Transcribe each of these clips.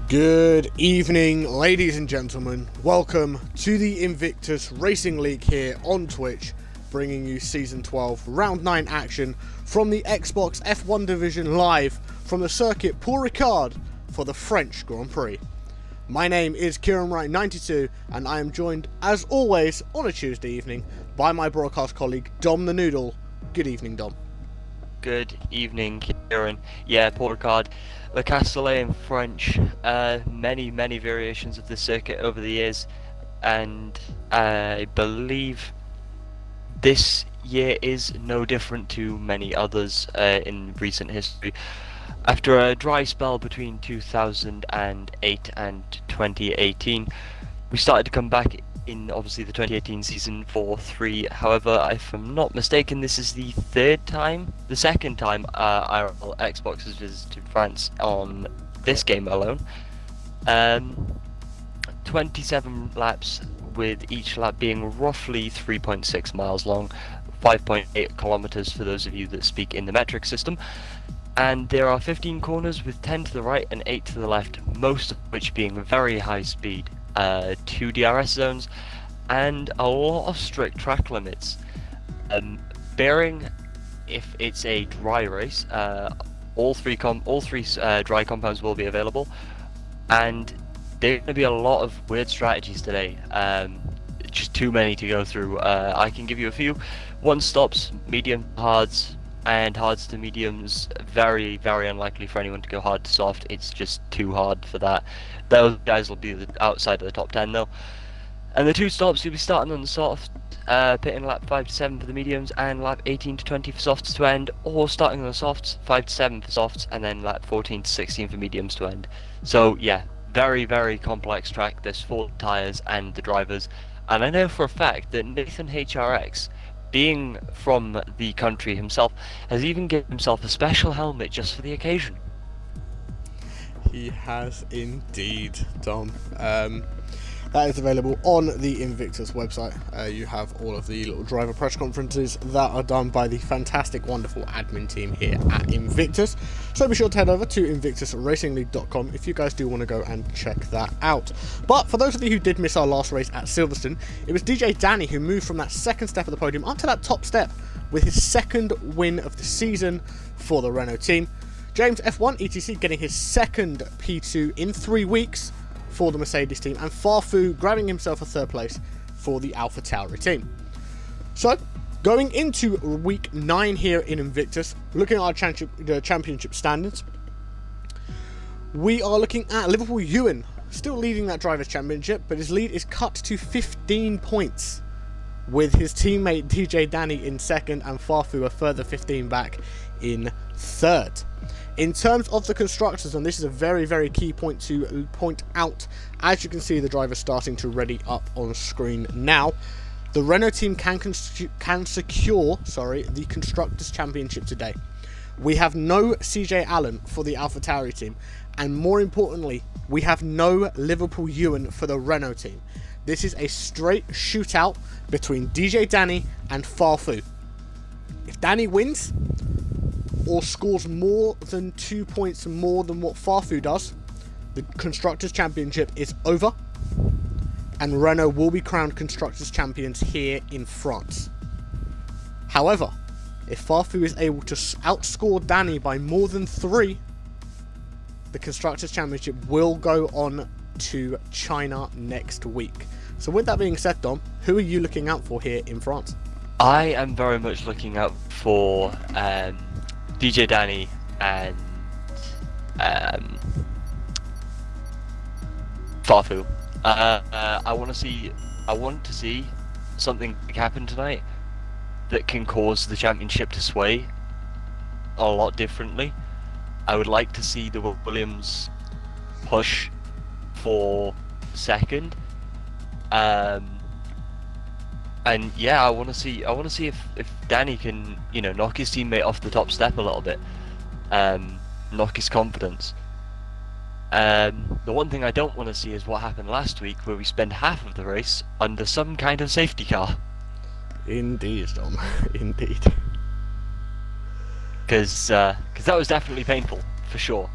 Good evening, ladies and gentlemen. Welcome to the Invictus Racing League here on Twitch, bringing you Season 12 Round 9 action from the Xbox F1 division live from the circuit Paul Ricard for the French Grand Prix. My name is Keiran Wright92 and I am joined, as always, on a Tuesday evening by my broadcast colleague Dom the Noodle. Good evening, Dom. Good evening, Keiran. Yeah, Paul Ricard. Le Castellet in French, many variations of the circuit over the years, and I believe this year is no different to many others in recent history. After a dry spell between 2008 and 2018, we started to come back in obviously the 2018 season for 3. However, if I'm not mistaken, this is the second time IRL Xbox has visited France on this game alone. 27 laps, with each lap being roughly 3.6 miles long, 5.8 kilometers for those of you that speak in the metric system. And there are 15 corners with 10 to the right and 8 to the left, most of which being very high speed. 2 DRS zones, and a lot of strict track limits. Bearing if it's a dry race, all three dry compounds will be available, and there are going to be a lot of weird strategies today. Just too many to go through. I can give you a few. One stops, medium hards, and hards to mediums. Very unlikely for anyone to go hard to soft. It's just too hard for that. Those guys will be outside of the top 10 though. And the 2 stops, you'll be starting on the soft, pitting lap 5 to 7 for the mediums and lap 18 to 20 for softs to end, or starting on the softs, 5 to 7 for softs, and then lap 14 to 16 for mediums to end. So yeah, very complex track. There's 4 tyres and the drivers, and I know for a fact that Nathan HRX, being from the country himself, has even given himself a special helmet just for the occasion. He has indeed, Dom. That is available on the Invictus website. You have all of the little driver press conferences that are done by the fantastic, wonderful admin team here at Invictus. So be sure to head over to InvictusRacingLeague.com if you guys do want to go and check that out. But for those of you who did miss our last race at Silverstone, it was DJ Danny who moved from that second step of the podium up to that top step with his second win of the season for the Renault team. James F1 ETC getting his second P2 in 3 weeks for the Mercedes team, and Farfu grabbing himself a 3rd place for the AlphaTauri team. So, going into week 9 here in Invictus, looking at our championship standards, we are looking at Liverpool Ewan still leading that Drivers' Championship, but his lead is cut to 15 points, with his teammate DJ Danny in 2nd and Farfu a further 15 back in 3rd. In terms of the constructors, and this is a very key point to point out, as you can see the drivers starting to ready up on screen now, the Renault team can secure the Constructors' Championship today. We have no CJ Allen for the AlphaTauri team, and more importantly, we have no Liverpool Ewan for the Renault team. This is a straight shootout between DJ Danny and Farfu. If Danny wins, or scores more than 2 points more than what Farfu does, the Constructors' Championship is over, and Renault will be crowned Constructors' Champions here in France. However, if Farfu is able to outscore Danny by more than 3, the Constructors' Championship will go on to China next week. So with that being said, Dom, who are you looking out for here in France? I am very much looking out for DJ Danny and Farfu. I want to see something happen tonight that can cause the championship to sway a lot differently. I would like to see the Williams push for 2nd. And yeah, I want to see if Danny can, knock his teammate off the top step a little bit, knock his confidence. The one thing I don't want to see is what happened last week, where we spent half of the race under some kind of safety car. Indeed, Dom. Indeed. Because that was definitely painful, for sure.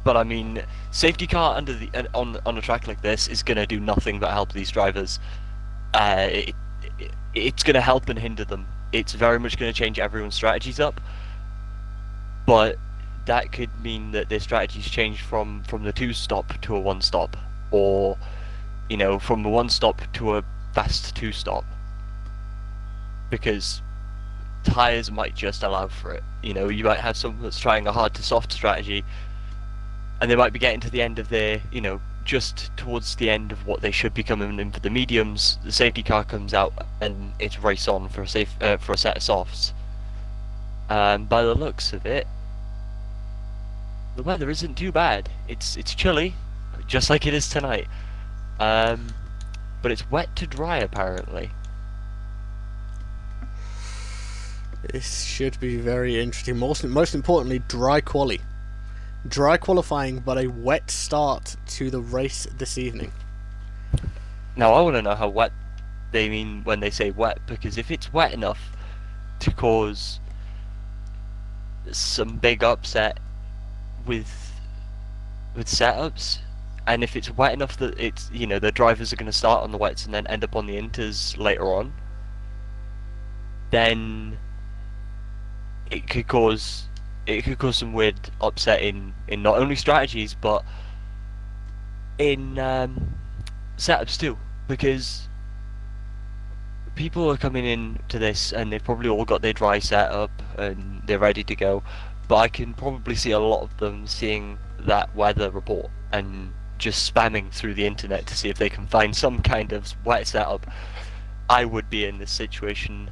but I mean, safety car under the on a track like this is gonna do nothing but help these drivers. It's gonna help and hinder them. It's very much gonna change everyone's strategies up, but that could mean that their strategies change from the 2-stop to a 1-stop, or from a 1-stop to a fast 2-stop, because tires might just allow for it. You might have someone that's trying a hard to soft strategy, and they might be getting to the end of their, just towards the end of what they should be coming in for the mediums. The safety car comes out and it's race on for a set of softs. And by the looks of it, the weather isn't too bad. It's chilly, just like it is tonight. But it's wet to dry apparently. This should be very interesting. Most importantly, dry quali. Dry qualifying, but a wet start to the race this evening. Now I want to know how wet they mean when they say wet, because if it's wet enough to cause some big upset with setups, and if it's wet enough that it's the drivers are going to start on the wets and then end up on the inters later on, then it could cause some weird upset in not only strategies but in setups too, because people are coming in to this and they've probably all got their dry setup and they're ready to go, but I can probably see a lot of them seeing that weather report and just spamming through the internet to see if they can find some kind of wet setup. I would be in this situation.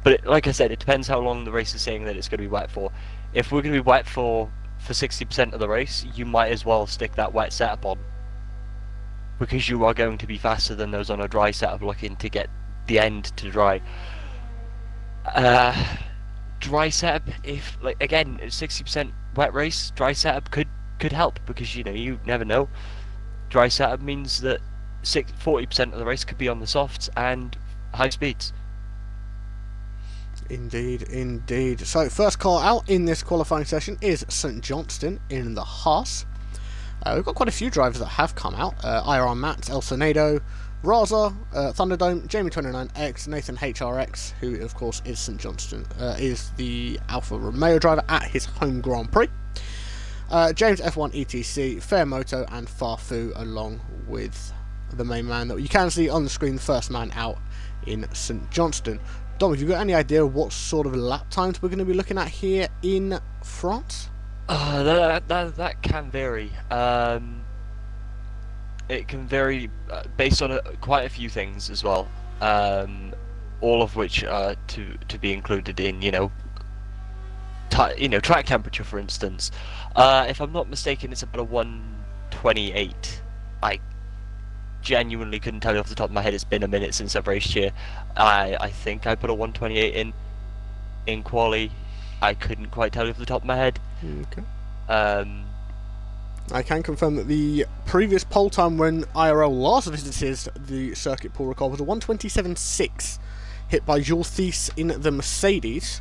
But like I said, it depends how long the race is saying that it's going to be wet for. If we're going to be wet for 60% of the race, you might as well stick that wet setup on, because you are going to be faster than those on a dry setup looking to get the end to dry. Dry setup, if again 60% wet race, dry setup could help, because you never know. Dry setup means that 40% of the race could be on the softs and high speeds. Indeed. So first car out in this qualifying session is St Johnston in the Haas. We've got quite a few drivers that have come out. IRL Mats, El Senado, Raza, Thunderdome, Jamie29X, Nathan HRX, who of course is St Johnston, is the Alfa Romeo driver at his home Grand Prix. James F1 ETC, Fairmoto and Farfu, along with the main man that you can see on the screen, the first man out in St Johnston. Dom, have you got any idea what sort of lap times we're going to be looking at here in France? That can vary. It can vary based on quite a few things as well. All of which are to be included in track temperature, for instance. If I'm not mistaken, it's about a 128. I genuinely couldn't tell you off the top of my head. It's been a minute since I've raced here. I think I put a 128 in quali. I couldn't quite tell you off the top of my head. Okay. I can confirm that the previous pole time when IRL last visited the circuit pool record was a 127.6, hit by Jules Thies in the Mercedes.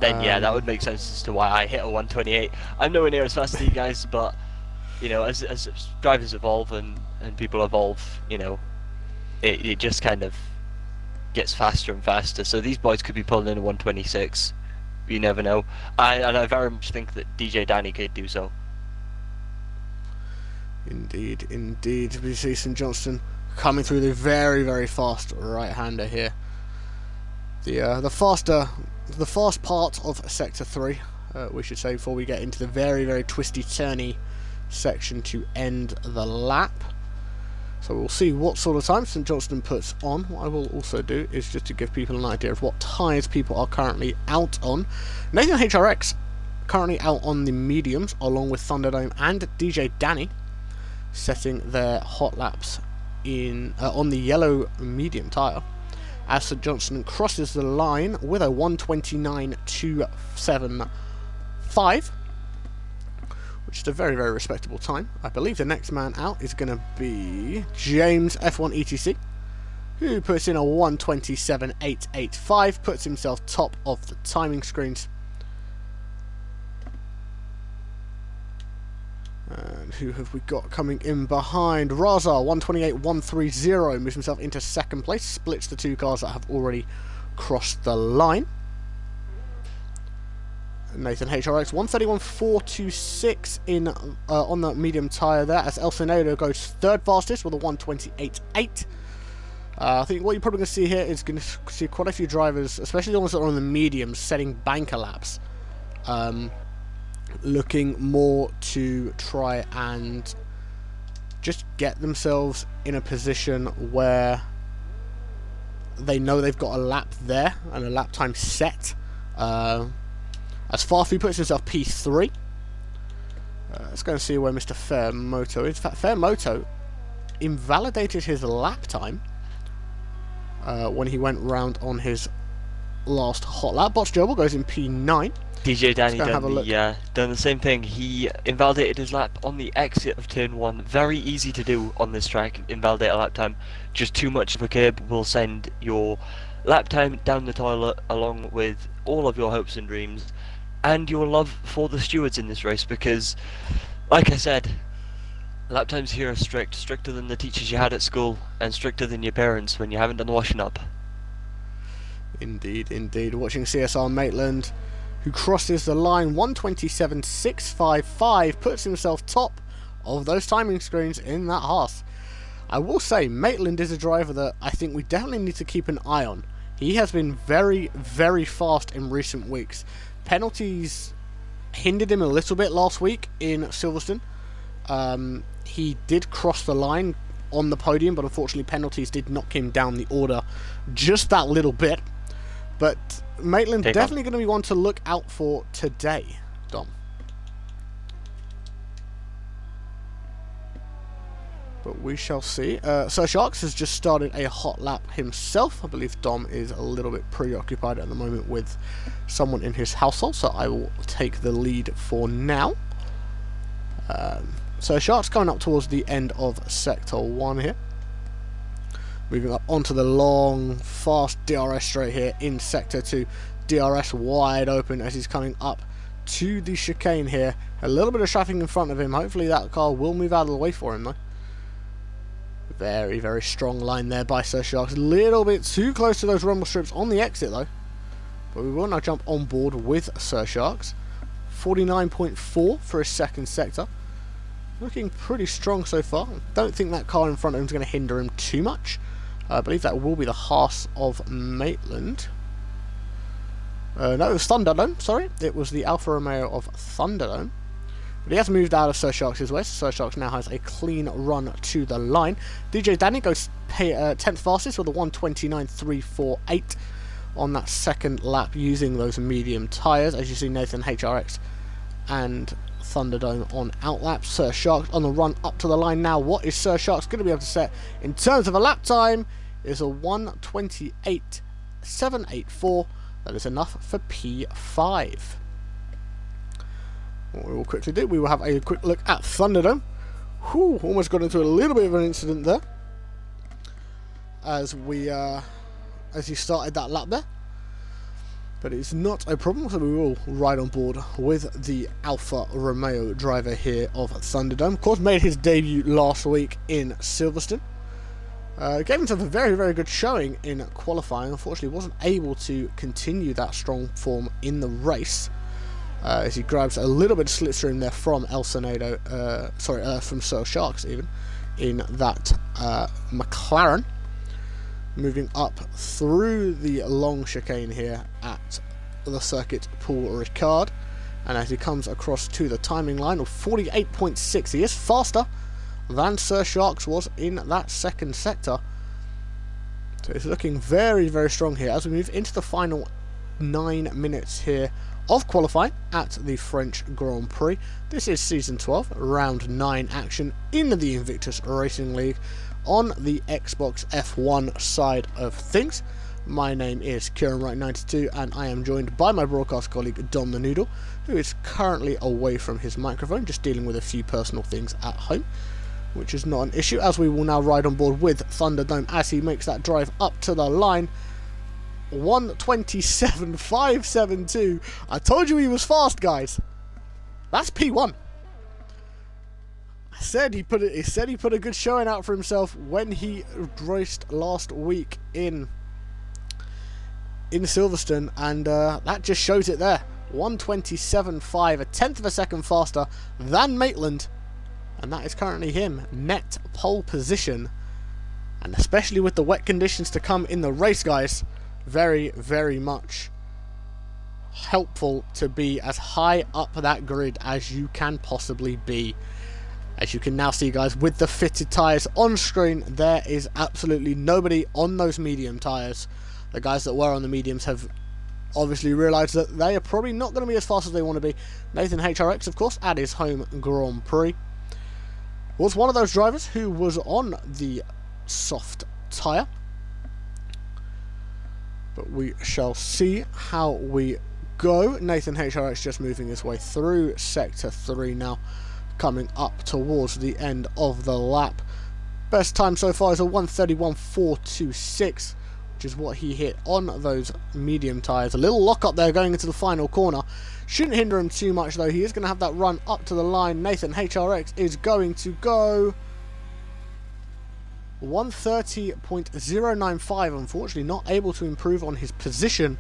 Then yeah, that would make sense as to why I hit a 128. I'm nowhere near as fast as you guys, but as drivers evolve and people evolve, it just kind of gets faster and faster. So these boys could be pulling in a 126. You never know. And I very much think that DJ Danny could do so. Indeed. We see St Johnston coming through the very, very fast right-hander here. The fast part of Sector 3, we should say, before we get into the very, very twisty-turny section to end the lap. So we'll see what sort of time St Johnston puts on. What I will also do is just to give people an idea of what tyres people are currently out on. Nathan HRX currently out on the mediums, along with Thunderdome and DJ Danny, setting their hot laps on the yellow medium tyre, as St Johnston crosses the line with a 129.275, which is a very, very respectable time. I believe the next man out is going to be James F1 ETC, who puts in a 127.885, puts himself top of the timing screens. who have we got coming in behind? Raza, 128.130, moves himself into second place, splits the two cars that have already crossed the line. Nathan HRX, 131.426 in on the medium tyre there, as El Senado goes third fastest with a 128.8. I think what you're probably going to see here is going to see quite a few drivers, especially the ones that are on the mediums, setting banker laps. Looking more to try and just get themselves in a position where they know they've got a lap there and a lap time set. As Farfi puts himself P3. Let's go and see where Mr. Fairmoto is. In fact, Fairmoto invalidated his lap time when he went round on his last hot lap. Bots Jobel goes in P9. DJ Danny done the same thing. He invalidated his lap on the exit of turn 1. Very easy to do on this track, invalidate a lap time. Just too much of a curb will send your lap time down the toilet, along with all of your hopes and dreams and your love for the stewards in this race, because, like I said, lap times here are strict, stricter than the teachers you had at school, and stricter than your parents when you haven't done the washing up. Indeed, indeed. Watching CSR Maitland, who crosses the line 127.655, puts himself top of those timing screens in that Haas. I will say, Maitland is a driver that I think we definitely need to keep an eye on. He has been very, very fast in recent weeks. Penalties hindered him a little bit last week in Silverstone. He did cross the line on the podium, but unfortunately penalties did knock him down the order just that little bit. But Maitland definitely going to be one to look out for today, Dom. But we shall see. Sir Sharks has just started a hot lap himself. I believe Dom is a little bit preoccupied at the moment with someone in his household, so I will take the lead for now. Sir Sharks coming up towards the end of Sector 1 here. Moving up onto the long, fast DRS straight here in Sector 2. DRS wide open as he's coming up to the chicane here. A little bit of traffic in front of him. Hopefully that car will move out of the way for him though. Very, very strong line there by Sir Sharks. A little bit too close to those rumble strips on the exit though. But we will now jump on board with Sir Sharks. 49.4 for his second sector. Looking pretty strong so far. Don't think that car in front of him is going to hinder him too much. I believe that will be the Haas of Maitland. No, it was Thunderdome, sorry. It was the Alfa Romeo of Thunderdome. But he has moved out of Sir Sharks' way, so Sir Sharks now has a clean run to the line. DJ Danny goes 10th fastest with a 129.348 on that second lap using those medium tyres. As you see, Nathan HRX and Thunderdome on outlaps. Sir Sharks on the run up to the line now. What is Sir Sharks going to be able to set in terms of a lap time? Is a 128.784. That is enough for P5. What we will quickly do, we will have a quick look at Thunderdome. Whew, almost got into a little bit of an incident there as he started that lap there. But it's not a problem, so we will ride on board with the Alfa Romeo driver here of Thunderdome. Of course, made his debut last week in Silverstone. Gave himself a very, very good showing in qualifying. Unfortunately, wasn't able to continue that strong form in the race. As he grabs a little bit of slipstream there from El Senado, from Sir Sharks even, in that McLaren. Moving up through the long chicane here at the circuit Paul Ricard. And as he comes across to the timing line of 48.6, he is faster than Sir Sharks was in that second sector. So it's looking very, very strong here as we move into the final 9 minutes here of qualifying at the French Grand Prix. This is Season 12, Round 9 action in the Invictus Racing League on the Xbox F1 side of things. My name is Keiran 92 and I am joined by my broadcast colleague Dom the Noodle, who is currently away from his microphone, just dealing with a few personal things at home, which is not an issue, as we will now ride on board with Thunderdome as he makes that drive up to the line. 127.572. I told you he was fast, guys. That's P1. He said he put a good showing out for himself when he raced last week in Silverstone, and that just shows it there. 1:27.5, a tenth of a second faster than Maitland, and that is currently him, net pole position. And especially with the wet conditions to come in the race, guys, very, very much helpful to be as high up that grid as you can possibly be. As you can now see, guys, with the fitted tyres on screen, there is absolutely nobody on those medium tyres. The guys that were on the mediums have obviously realised that they are probably not going to be as fast as they want to be. Nathan HRX, of course, at his home Grand Prix, was one of those drivers who was on the soft tyre. But we shall see how we go. Nathan HRX just moving his way through Sector 3 now, coming up towards the end of the lap. Best time so far is a 1:31.426, which is what he hit on those medium tyres. A little lock up there going into the final corner. Shouldn't hinder him too much though. He is going to have that run up to the line. Nathan HRX is going to go 1:30.095. Unfortunately not able to improve on his position,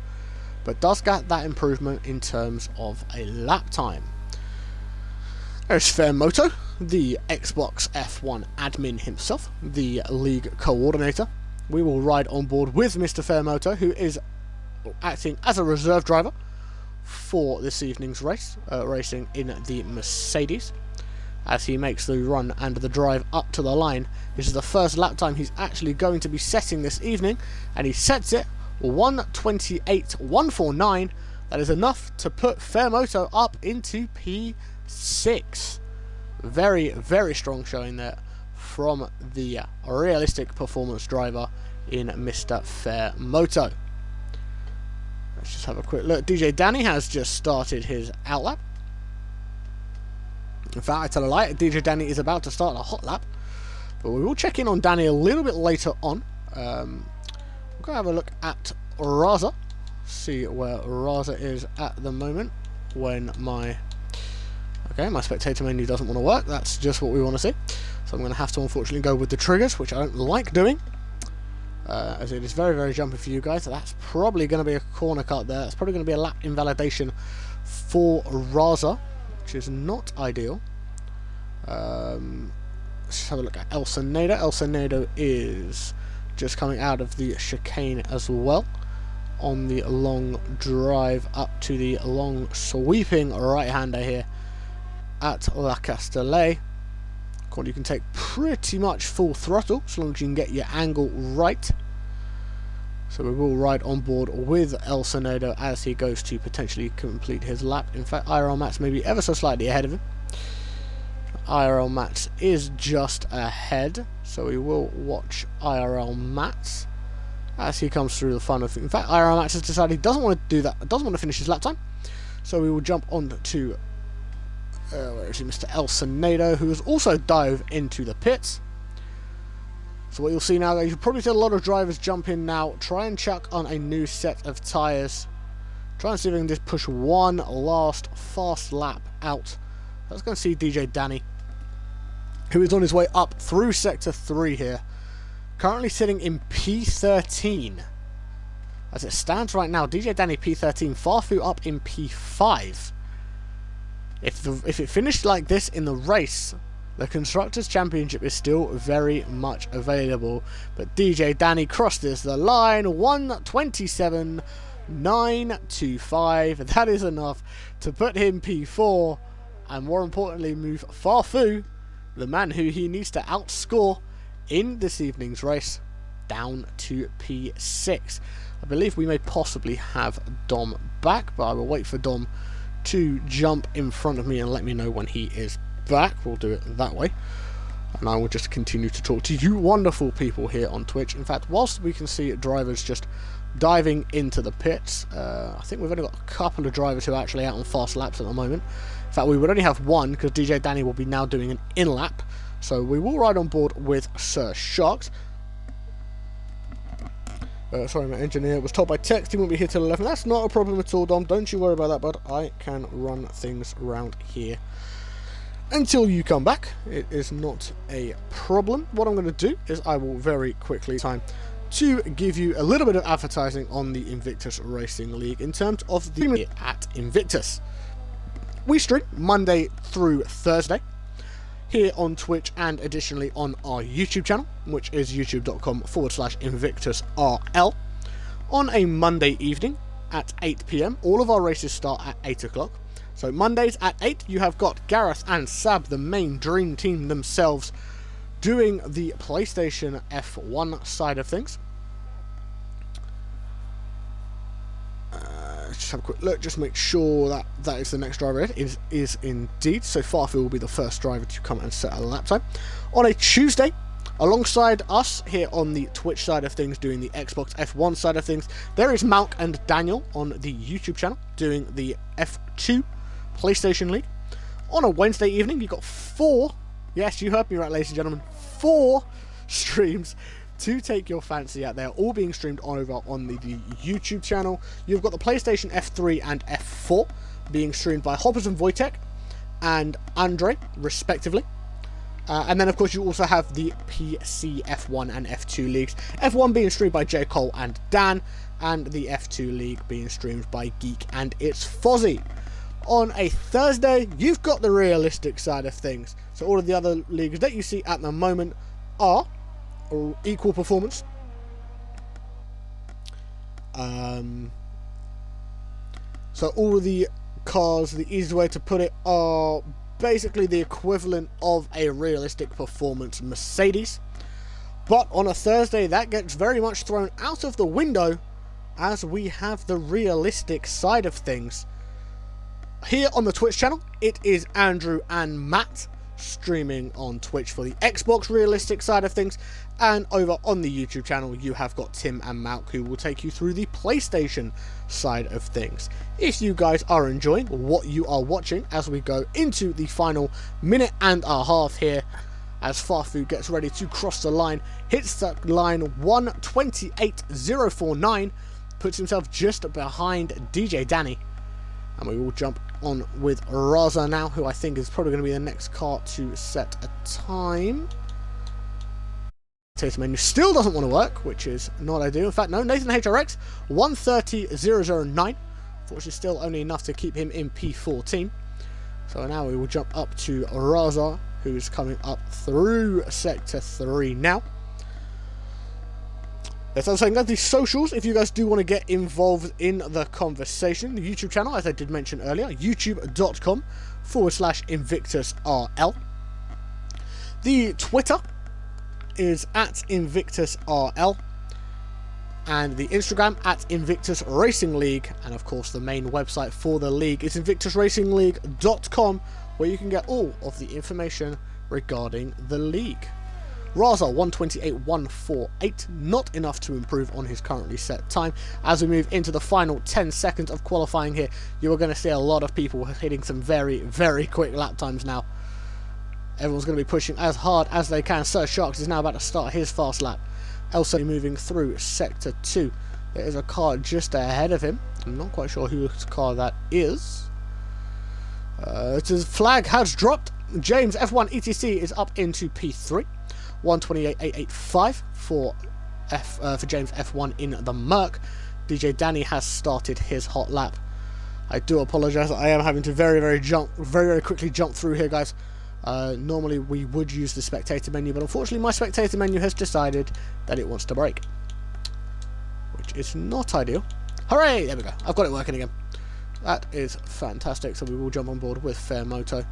but does get that improvement in terms of a lap time. There's Fairmoto, the Xbox F1 admin himself, the league coordinator. We will ride on board with Mr. Fairmoto, who is acting as a reserve driver for this evening's race, racing in the Mercedes, as he makes the run and the drive up to the line. This is the first lap time he's actually going to be setting this evening, and he sets it 1:28.149. That is enough to put Fairmoto up into P6. Very, very strong showing there from the realistic performance driver in Mr. Fairmoto. Let's just have a quick look. DJ Danny has just started his outlap. In fact, I tell a lie, DJ Danny is about to start a hot lap, but we will check in on Danny a little bit later on. We're going to have a look at Raza, see where Raza is at the moment when my spectator menu doesn't want to work. That's just what we want to see. So I'm going to have to unfortunately go with the triggers, which I don't like doing, as it is very, very jumpy for you guys. So that's probably going to be a corner cut there. That's probably going to be a lap invalidation for Raza, which is not ideal. Let's have a look at El Senado. El Senado is just coming out of the chicane as well, on the long drive up to the long sweeping right-hander here at La Castellet. You can take pretty much full throttle as long as you can get your angle right. So we will ride on board with El Senado as he goes to potentially complete his lap. In fact, IRL Mats may be ever so slightly ahead of him. IRL Mats is just ahead, so we will watch IRL Mats as he comes through the final thing. In fact, IRL Mats has decided he doesn't want to do that, doesn't want to finish his lap time, so we will jump on to where is he, Mr. El Senado, who has also dived into the pits. So what you'll see now, you'll probably see a lot of drivers jump in now, try and chuck on a new set of tyres, try and see if we can just push one last fast lap out. Let's go and see DJ Danny, who is on his way up through Sector 3 here, currently sitting in P13. As it stands right now, DJ Danny P13, Farfu up in P5. If it finished like this in the race, the Constructors' Championship is still very much available. But DJ Danny crosses the line, 1:27.925. That is enough to put him P4, and more importantly move Farfu, the man who he needs to outscore in this evening's race, down to P6. I believe we may possibly have Dom back, but I will wait for Dom to jump in front of me and let me know when he is back. We'll do it that way, and I will just continue to talk to you wonderful people here on Twitch. In fact, whilst we can see drivers just diving into the pits, I think we've only got a couple of drivers who are actually out on fast laps at the moment. In fact, we would only have one because DJ Danny will be now doing an in-lap, so we will ride on board with Sir Sharks. Sorry, my engineer was told by text he won't be here till 11. That's not a problem at all, Dom. Don't you worry about that, bud. I can run things around here. until you come back. It is not a problem. What I'm going to do is I will very quickly time to give you a little bit of advertising on the Invictus Racing League in terms of the at Invictus. We stream Monday through Thursday here on Twitch and additionally on our YouTube channel, which is youtube.com/InvictusRL. On a Monday evening at 8 PM, all of our races start at 8 o'clock. So Mondays at 8, you have got Gareth and Sab, the main dream team themselves, doing the PlayStation F1 side of things. Just have a quick look, just make sure that that is the next driver. It is indeed. So Farfield will be the first driver to come and set a lap time. On a Tuesday, alongside us here on the Twitch side of things, doing the Xbox F1 side of things, there is Malc and Daniel on the YouTube channel doing the F2 PlayStation League. On a Wednesday evening, you've got 4, yes, you heard me right, ladies and gentlemen, 4 streams to take your fancy out there, all being streamed over on the YouTube channel. You've got the PlayStation F3 and F4 being streamed by Hoppers and Vojtech and Andriy, respectively. And then, of course, you also have the PC F1 and F2 leagues. F1 being streamed by JCol and Dan, and the F2 league being streamed by Geek and it's Fozzy. On a Thursday, you've got the realistic side of things. So all of the other leagues that you see at the moment are equal performance. So all of the cars, the easiest way to put it, are basically the equivalent of a realistic performance Mercedes. But on a Thursday, that gets very much thrown out of the window as we have the realistic side of things. Here on the Twitch channel, it is Andrew and Matt streaming on Twitch for the Xbox realistic side of things, and over on the YouTube channel you have got Tim and Malc who will take you through the PlayStation side of things. If you guys are enjoying what you are watching as we go into the final minute and a half here, as Farfu gets ready to cross the line, hits the line 1:28.049, puts himself just behind DJ Danny, and we will jump on with Raza now, who I think is probably going to be the next car to set a time. Data menu still doesn't want to work, which is not ideal. In fact, no, Nathan HRX 1:30.009, which is still only enough to keep him in P14. So now we will jump up to Raza, who is coming up through Sector 3 now. As I was saying, the socials, if you guys do want to get involved in the conversation, the YouTube channel, as I did mention earlier, youtube.com/InvictusRL. The Twitter is at InvictusRL, and the Instagram at Invictus Racing League, and of course the main website for the league is InvictusRacingLeague.com, where you can get all of the information regarding the league. Raza 1:28.148, not enough to improve on his currently set time. As we move into the final 10 seconds of qualifying here, you are going to see a lot of people hitting some very, very quick lap times now. Everyone's going to be pushing as hard as they can. Sir Sharks is now about to start his fast lap. Elsa moving through Sector 2. There is a car just ahead of him. I'm not quite sure whose car that is. His flag has dropped. James F1 ETC is up into P3. 1:28.885 for James F1 in the Merc. DJ Danny has started his hot lap. I do apologise. I am having to very quickly jump through here, guys. Normally we would use the spectator menu, but unfortunately my spectator menu has decided that it wants to break, which is not ideal. Hooray! There we go. I've got it working again. That is fantastic. So we will jump on board with Fairmoto,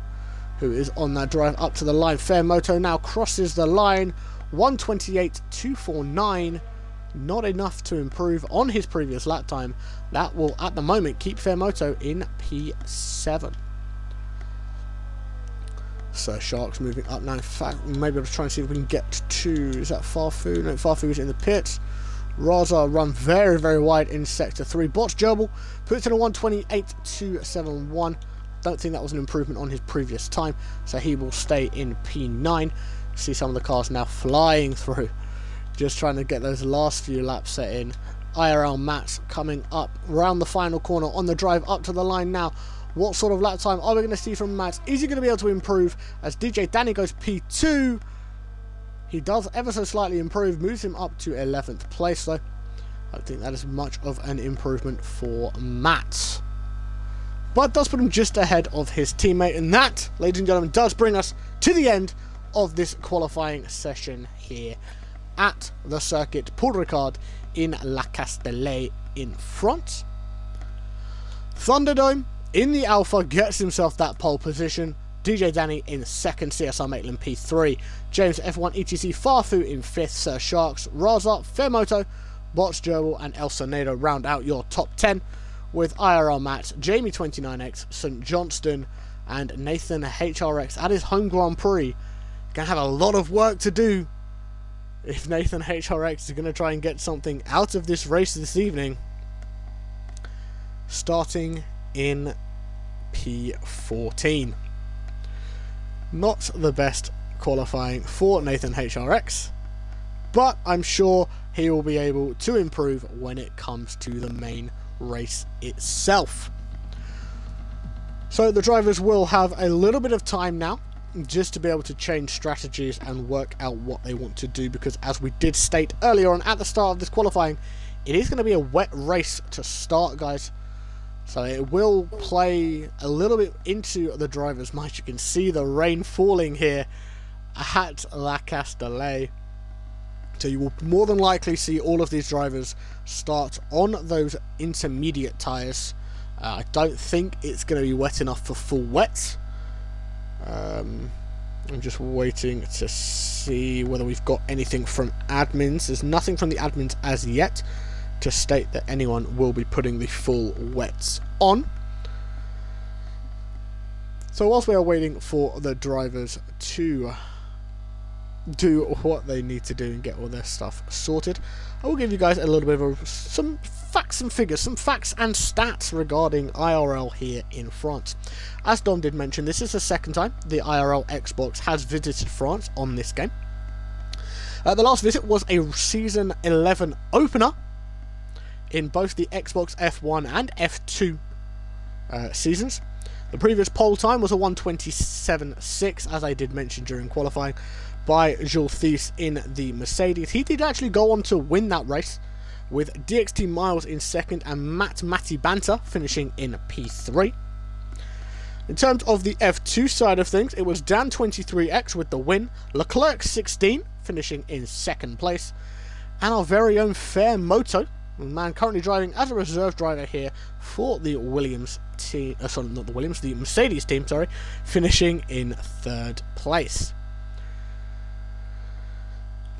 who is on that drive up to the line. Fairmoto now crosses the line. 1:28.249. Not enough to improve on his previous lap time. That will, at the moment, keep Fairmoto in P7. So Sharks moving up now. In fact, maybe I'll try and see if we can get to... Is that Farfu? No, Farfu is in the pits. Raza run very wide in Sector 3. Botch Gerbil puts in a 1:28.271. Don't think that was an improvement on his previous time, so he will stay in P9. See some of the cars now flying through, just trying to get those last few laps set in. IRL Mats coming up round the final corner on the drive up to the line now. What sort of lap time are we going to see from Matt? Is he going to be able to improve as DJ Danny goes P2? He does ever so slightly improve, moves him up to 11th place though. I don't think that is much of an improvement for Matt. But does put him just ahead of his teammate, and that, ladies and gentlemen, does bring us to the end of this qualifying session here at the circuit Paul Ricard in La Castellet in France. Thunderdome in the Alpha gets himself that pole position. DJ Danny in second, CSR Maitland P3, James F1 ETC Farfu in fifth, Sir Sharks, Raza, Fairmoto, Bots Gerbil and El Sonedo round out your top 10, with IRL Matt, Jamie 29X, St Johnston and Nathan HRX at his home Grand Prix. Gonna have a lot of work to do if Nathan HRX is going to try and get something out of this race this evening. Starting in P14. Not the best qualifying for Nathan HRX, but I'm sure he will be able to improve when it comes to the main race itself. So the drivers will have a little bit of time now just to be able to change strategies and work out what they want to do, because as we did state earlier on at the start of this qualifying, it is going to be a wet race to start, guys. So it will play a little bit into the driver's mind. You can see the rain falling here at La Castellet. So you will more than likely see all of these drivers start on those intermediate tyres. I don't think it's going to be wet enough for full wets. I'm just waiting to see whether we've got anything from admins. There's nothing from the admins as yet to state that anyone will be putting the full wets on. So whilst we are waiting for the drivers to do what they need to do and get all their stuff sorted, I will give you guys a little bit of some facts and figures, some facts and stats regarding IRL here in France. As Dom did mention, this is the second time the IRL Xbox has visited France on this game. The last visit was a Season 11 opener in both the Xbox F1 and F2 seasons. The previous pole time was a 1:27.6, as I did mention during qualifying, by Jules Thies in the Mercedes. He did actually go on to win that race, with DXT Miles in second and Matty Banter finishing in P3. In terms of the F2 side of things, it was Dan23X with the win, Leclerc 16 finishing in second place, and our very own Fairmoto, the man currently driving as a reserve driver here for the Williams team, the Mercedes team, finishing in third place.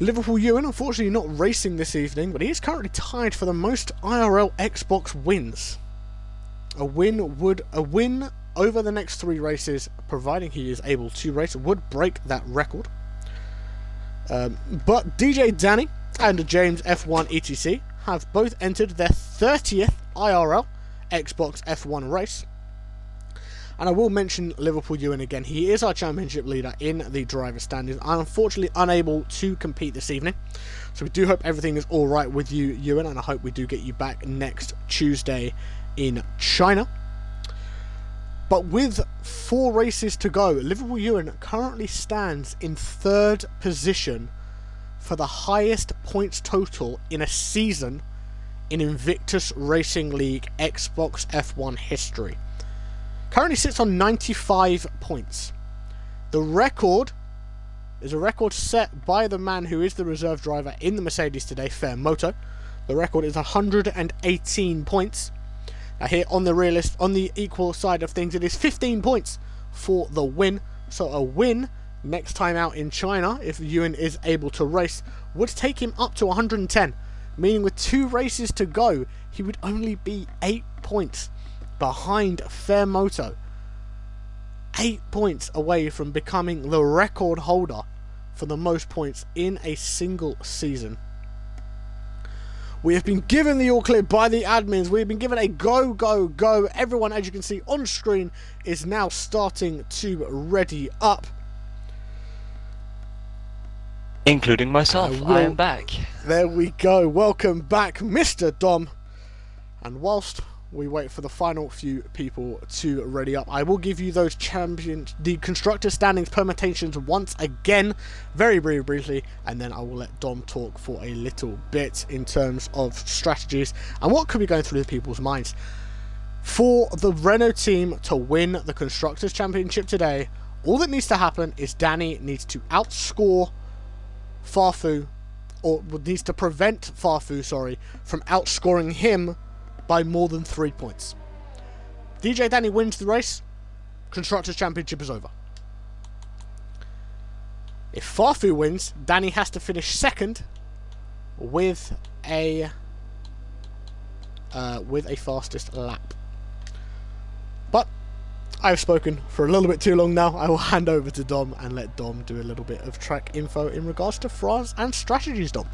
Liverpool Ewan, unfortunately not racing this evening, but he is currently tied for the most IRL Xbox wins. A win over the next 3 races, providing he is able to race, would break that record. But DJ Danny and James F1 ETC have both entered their 30th IRL Xbox F1 race. And I will mention Liverpool Ewan again. He is our championship leader in the driver standings. I'm unfortunately unable to compete this evening. So we do hope everything is alright with you, Ewan, and I hope we do get you back next Tuesday in China. But with 4 races to go, Liverpool Ewan currently stands in 3rd position for the highest points total in a season in Invictus Racing League Xbox F1 history. Currently sits on 95 points. The record is a record set by the man who is the reserve driver in the Mercedes today, Fairmoto. The record is 118 points. Now here on the equal side of things, it is 15 points for the win. So a win next time out in China, if Ewan is able to race, would take him up to 110. Meaning with 2 races to go, he would only be 8 points behind Fairmoto. 8 points away from becoming the record holder for the most points in a single season. We have been given the all clear by the admins. We have been given a go, go, go. Everyone, as you can see on screen, is now starting to ready up. Including myself. I am back. There we go. Welcome back, Mr. Dom. And whilst we wait for the final few people to ready up, I will give you those the constructor standings permutations once again, very briefly, and then I will let Dom talk for a little bit in terms of strategies and what could be going through the people's minds. For the Renault team to win the Constructors' Championship today, all that needs to happen is Danny needs to outscore Farfu, or needs to prevent Farfu, sorry, from outscoring him by more than 3 points. DJ Danny wins the race, Constructors' Championship is over. If Farfu wins, Danny has to finish second with a fastest lap. But I've spoken for a little bit too long now. I will hand over to Dom and let Dom do a little bit of track info in regards to France and strategies, Dom.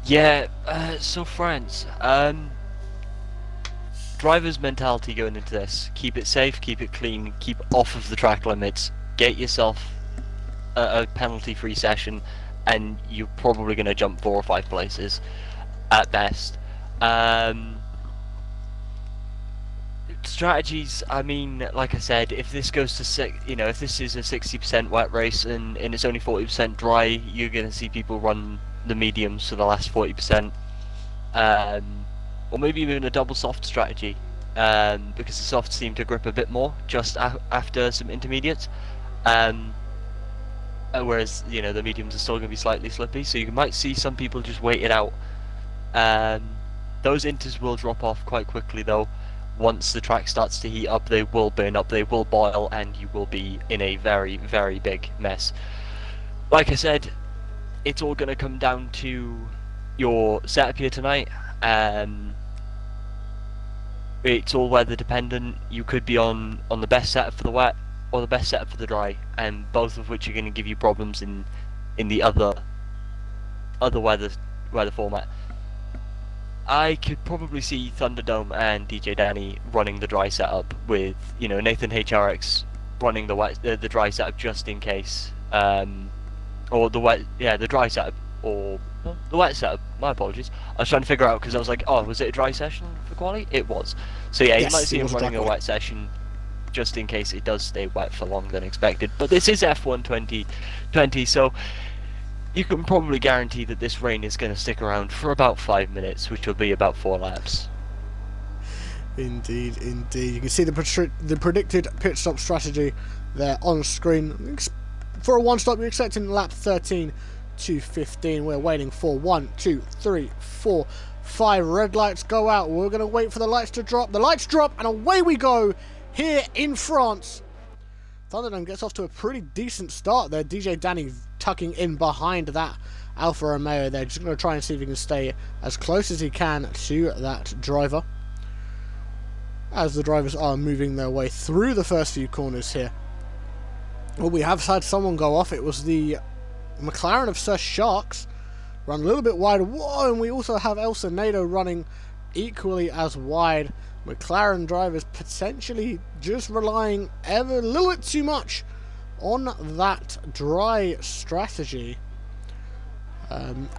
Yeah, so France, driver's mentality going into this: keep it safe, keep it clean, keep off of the track limits, get yourself a penalty-free session, and you're probably going to jump 4 or 5 places at best. Strategies, I mean, like I said, if this goes to if this is a 60% wet race and it's only 40% dry, you're going to see people run the mediums for the last 40%, or maybe even a double soft strategy, because the softs seem to grip a bit more just after some intermediates, whereas the mediums are still going to be slightly slippy, so you might see some people just wait it out. Those inters will drop off quite quickly though. Once the track starts to heat up, they will burn up, they will boil, and you will be in a very, very big mess. Like I said, it's all going to come down to your setup here tonight. It's all weather dependent. You could be on the best setup for the wet or the best setup for the dry, and both of which are going to give you problems in the other weather format. I could probably see Thunderdome and DJ Danny running the dry setup with Nathan HRX running the dry setup just in case, or the dry setup or the wet setup. My apologies. I was trying to figure out because I was like, oh, was it a dry session for quali? It was. So yeah, yes, you might see him running a wet session just in case it does stay wet for longer than expected. But this is F1 2020, so you can probably guarantee that this rain is going to stick around for about 5 minutes, which will be about 4 laps. Indeed. You can see the predicted pit stop strategy there on screen. For a one stop, you're expecting lap 13 to 15. We're waiting for 1, 2, 3, 4, 5 red lights go out. We're going to wait for the lights to drop. The lights drop, and away we go here in France. Thunderdome gets off to a pretty decent start there. DJ Danny tucking in behind that Alfa Romeo. They're just going to try and see if he can stay as close as he can to that driver, as the drivers are moving their way through the first few corners here. Well, we have had someone go off. It was the McLaren of Sir Sharks, run a little bit wide. Whoa, and we also have El Senado running equally as wide. McLaren drivers potentially just relying a little bit too much on that dry strategy.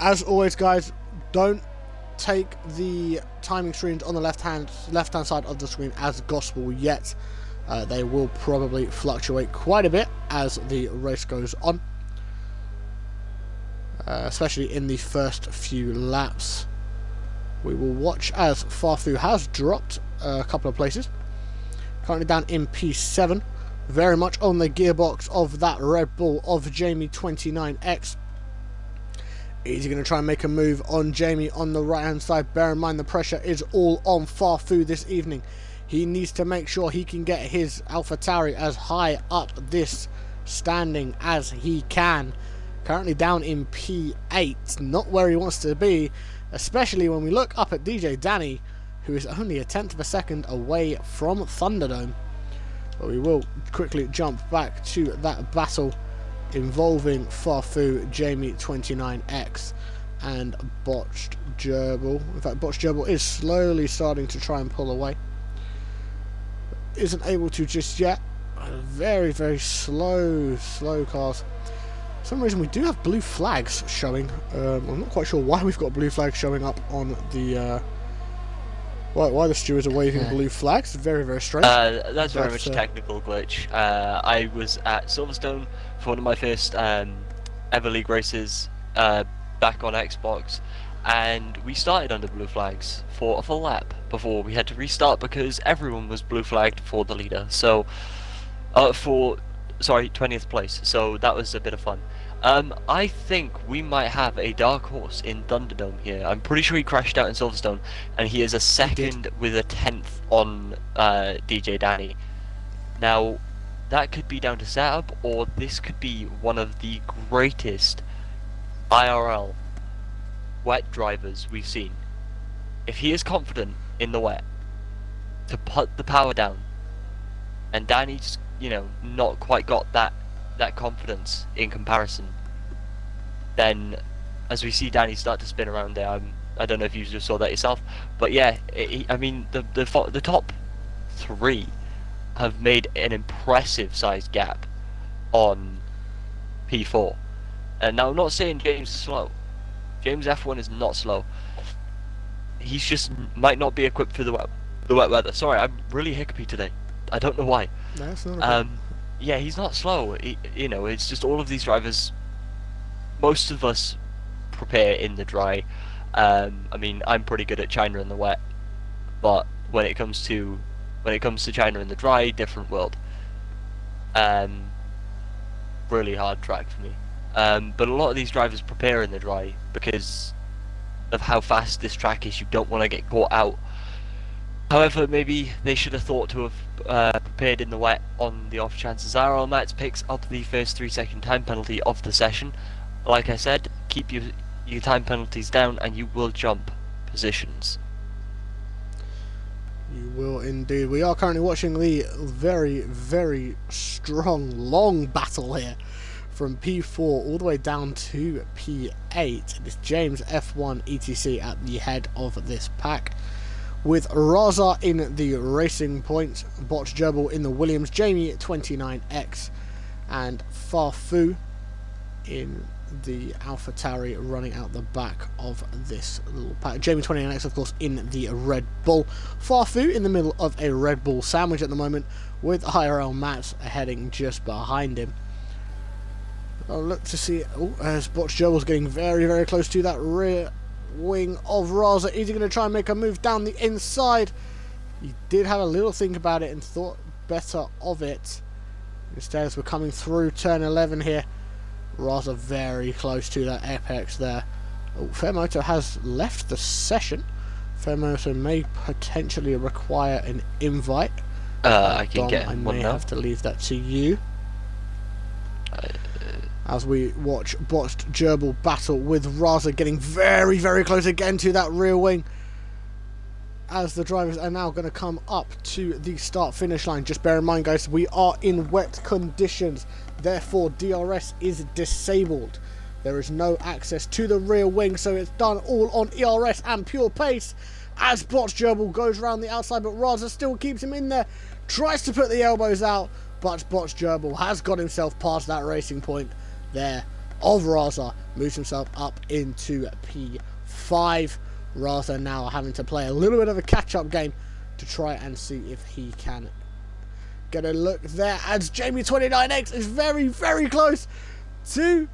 As always, guys, don't take the timing screens on the left hand side of the screen as gospel yet. They will probably fluctuate quite a bit as the race goes on, especially in the first few laps. We will watch as Farfu has dropped a couple of places, currently down in P7, very much on the gearbox of that Red Bull of Jamie 29X. Is he going to try and make a move on Jamie on the right hand side? Bear in mind the pressure is all on Farfu this evening. He needs to make sure he can get his AlphaTauri as high up this standing as he can. Currently down in P8, not where he wants to be, especially when we look up at DJ Danny, who is only a tenth of a second away from Thunderdome. But we will quickly jump back to that battle involving Farfu, Jamie 29X, and Botched Gerbil. In fact, Botched Gerbil is slowly starting to try and pull away. Isn't able to just yet. Very, very slow cars. For some reason we do have blue flags showing. I'm not quite sure why we've got blue flags showing up on the Why the stewards are waving blue flags? Very, very strange. That's very much a technical glitch. I was at Silverstone for one of my first ever league races back on Xbox, and we started under blue flags for a full lap before we had to restart because everyone was blue flagged for the leader. So, 20th place. So that was a bit of fun. I think we might have a dark horse in Thunderdome here. I'm pretty sure he crashed out in Silverstone, and he is a second with a 10th on DJ Danny. Now, that could be down to setup, or this could be one of the greatest IRL wet drivers we've seen. If he is confident in the wet to put the power down, and Danny's, not quite got that confidence in comparison, then as we see Danny start to spin around there, I don't know if you just saw that yourself, but yeah, I mean the top three have made an impressive sized gap on P4. And now I'm not saying James is slow. James F1 is not slow. He's just might not be equipped for the wet weather. Sorry, I'm really hiccupy today. I don't know why. No, that's not yeah, he's not slow. It's just all of these drivers. Most of us prepare in the dry. I mean, I'm pretty good at China in the wet, but when it comes to China in the dry, different world. Really hard track for me. But a lot of these drivers prepare in the dry because of how fast this track is. You don't want to get caught out. However, maybe they should have thought to have prepared in the wet on the off chances. IRL Mats picks up the first 3-second time penalty of the session. Like I said, keep your time penalties down and you will jump positions. You will indeed. We are currently watching the very, very strong, long battle here from P4 all the way down to P8. It's James F1 ETC at the head of this pack, with Raza in the Racing Point, Botch Gerbil in the Williams, Jamie 29X, and Farfu in the AlphaTauri running out the back of this little pack. Jamie 29X, of course, in the Red Bull. Farfu in the middle of a Red Bull sandwich at the moment, with IRL Mats heading just behind him. I'll look to see, as Botch Gerbil's getting very, very close to that rear wing of Raza. Is he going to try and make a move down the inside? He did have a little think about it and thought better of it. Instead, as we're coming through turn 11 here, Raza very close to that apex there. Fairmoto has left the session. Fairmoto may potentially require an invite. I can Dom, get I one may now. have to leave that to you. As we watch Botch Gerbil battle with Raza, getting very, very close again to that rear wing. As the drivers are now going to come up to the start-finish line. Just bear in mind, guys, we are in wet conditions. Therefore, DRS is disabled. There is no access to the rear wing, so it's done all on ERS and pure pace. As Botch Gerbil goes around the outside, but Raza still keeps him in there. Tries to put the elbows out, but Botch Gerbil has got himself past that racing point there of Raza, moves himself up into P5. Raza now having to play a little bit of a catch-up game to try and see if he can get a look there, as Jamie 29X is very, very close to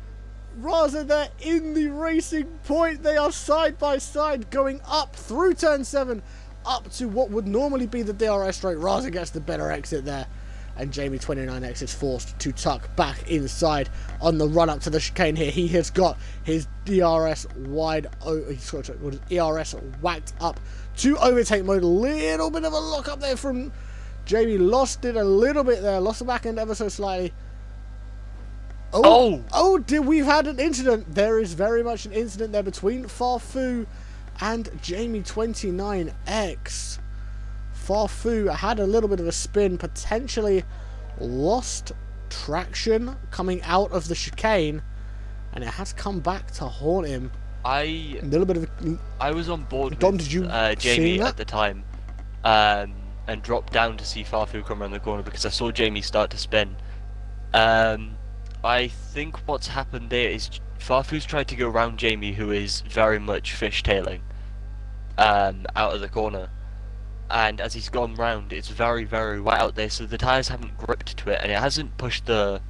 Raza there in the racing point. They are side by side going up through turn 7 up to what would normally be the DRS straight. Raza gets the better exit there, and Jamie 29X is forced to tuck back inside on the run up to the chicane here. He has got his DRS ERS whacked up to overtake mode. Little bit of a lock up there from Jamie. Lost it a little bit there. Lost the back end ever so slightly. We've had an incident. There is very much an incident there between Farfu and Jamie 29X. Farfu had a little bit of a spin, potentially lost traction coming out of the chicane, and it has come back to haunt him. I was on board Dom, with did you Jamie see at the time, and dropped down to see Farfu come around the corner because I saw Jamie start to spin. I think what's happened there is Farfu's tried to go around Jamie, who is very much fishtailing out of the corner. and as he's gone round, it's very, very wet out there, so the tyres haven't gripped to it, and it hasn't pushed the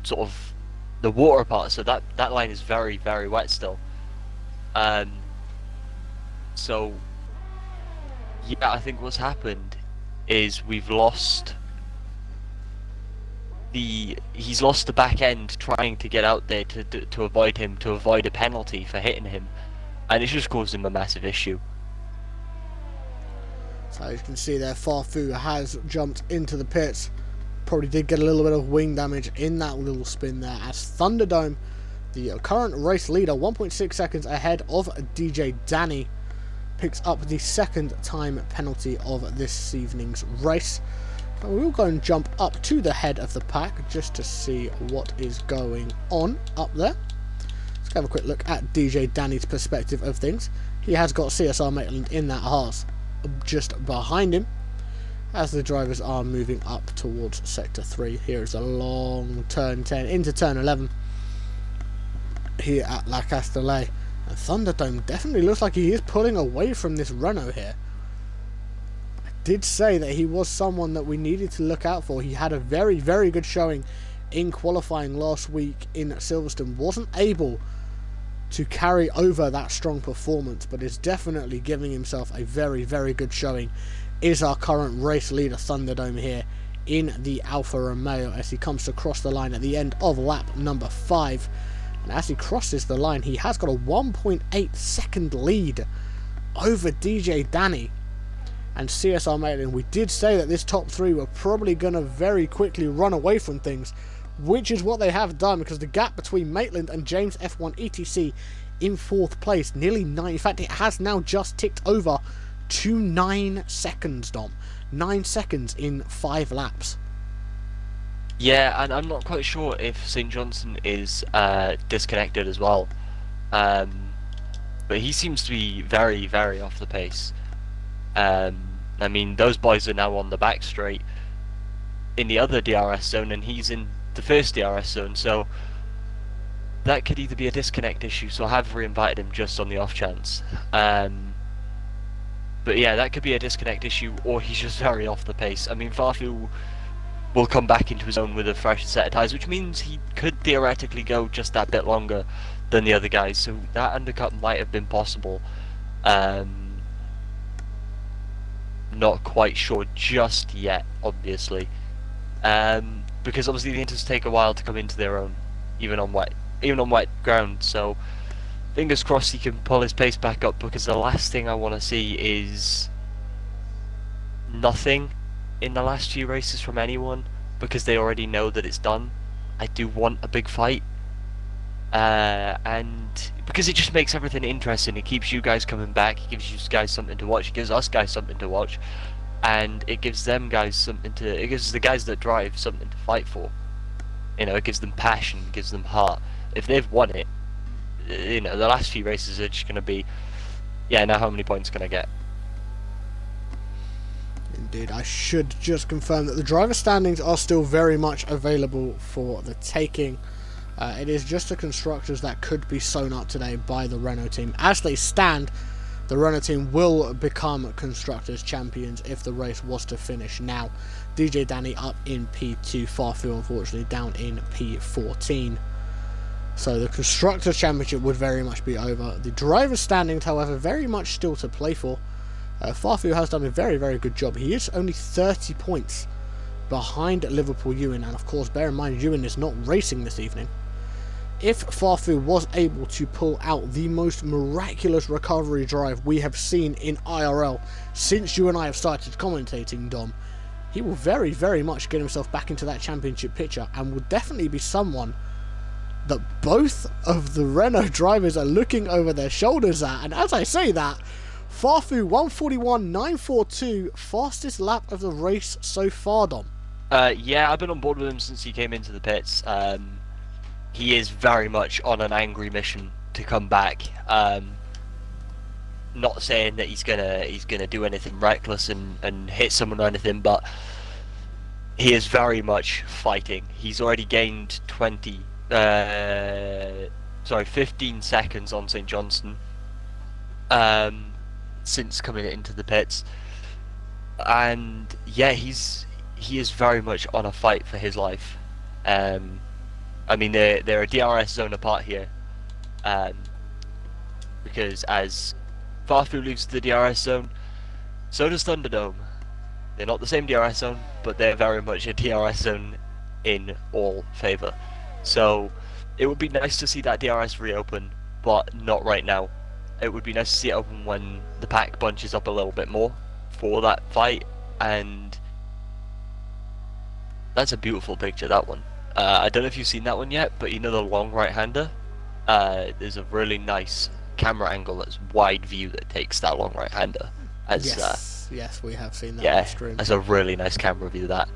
sort of the water part, so that line is very, very wet still. So yeah, I think what's happened is he's lost the back end trying to get out there to avoid him, to avoid a penalty for hitting him, and it's just caused him a massive issue. So as you can see there, Farfu has jumped into the pits. Probably did get a little bit of wing damage in that little spin there, as Thunderdome, the current race leader, 1.6 seconds ahead of DJ Danny, picks up the second time penalty of this evening's race. But we'll go and jump up to the head of the pack just to see what is going on up there. Let's have a quick look at DJ Danny's perspective of things. He has got CSR Maitland in that Haas just behind him, as the drivers are moving up towards Sector 3. Here is a long turn 10 into turn 11 here at La Castellet. And Thunderdome definitely looks like he is pulling away from this Renault here. I did say that he was someone that we needed to look out for. He had a very, very good showing in qualifying last week in Silverstone. Wasn't able to carry over that strong performance, but is definitely giving himself a very, very good showing. Is our current race leader Thunderdome here in the Alfa Romeo as he comes to cross the line at the end of lap number 5. And as he crosses the line, he has got a 1.8 second lead over DJ Danny and CSR Maitland. We did say that this top 3 were probably going to very quickly run away from things, which is what they have done, because the gap between Maitland and James F1 ETC in 4th place, nearly 9, in fact it has now just ticked over to 9 seconds, Dom. 9 seconds in 5 laps. Yeah, and I'm not quite sure if St. Johnson is disconnected as well. But he seems to be very, very off the pace. I mean, those boys are now on the back straight in the other DRS zone, and he's in the first DRS zone, so that could either be a disconnect issue, so I have re-invited him just on the off chance. But yeah, that could be a disconnect issue, or he's just very off the pace. I mean, Farfu will come back into his own with a fresh set of tyres, which means he could theoretically go just that bit longer than the other guys, so that undercut might have been possible. Not quite sure just yet, obviously. Because obviously the inters take a while to come into their own, even on wet ground, so fingers crossed he can pull his pace back up, because the last thing I want to see is nothing in the last few races from anyone, because they already know that it's done. I do want a big fight, and because it just makes everything interesting. It keeps you guys coming back, it gives you guys something to watch, it gives us guys something to watch, and it gives them guys something to, it gives the guys that drive something to fight for. You know, it gives them passion, it gives them heart. If they've won it, you know, the last few races are just going to be, yeah, now how many points can I get? Indeed, I should just confirm that the driver standings are still very much available for the taking. It is just the constructors that could be sewn up today by the Renault team. As they stand, the Renault team will become constructors champions if the race was to finish now. DJ Danny up in P2, Farfu unfortunately down in P14. So the constructors championship would very much be over. The driver standings, however, very much still to play for. Farfu has done a very, very good job. He is only 30 points behind Liverpool Ewan, and of course bear in mind Ewan is not racing this evening. If Farfu was able to pull out the most miraculous recovery drive we have seen in IRL since you and I have started commentating, Dom, he will very, very much get himself back into that championship picture, and will definitely be someone that both of the Renault drivers are looking over their shoulders at. And as I say that, Farfu 141.942, fastest lap of the race so far, Dom. Yeah, I've been on board with him since he came into the pits. He is very much on an angry mission to come back. Not saying that he's gonna do anything reckless and hit someone or anything, but he is very much fighting. He's already gained 15 seconds on St. Johnson. since coming into the pits, and yeah, he is very much on a fight for his life. I mean, they're a DRS zone apart here, because as Farfu leaves the DRS zone, so does Thunderdome. They're not the same DRS zone, but they're very much a DRS zone in all favour. So it would be nice to see that DRS reopen, but not right now. It would be nice to see it open when the pack bunches up a little bit more for that fight, and that's a beautiful picture, that one. I don't know if you've seen that one yet, but you know the long right-hander? There's a really nice camera angle that's wide view that takes that long right-hander. Yes, we have seen that yeah, on stream. That's a really nice camera view, that.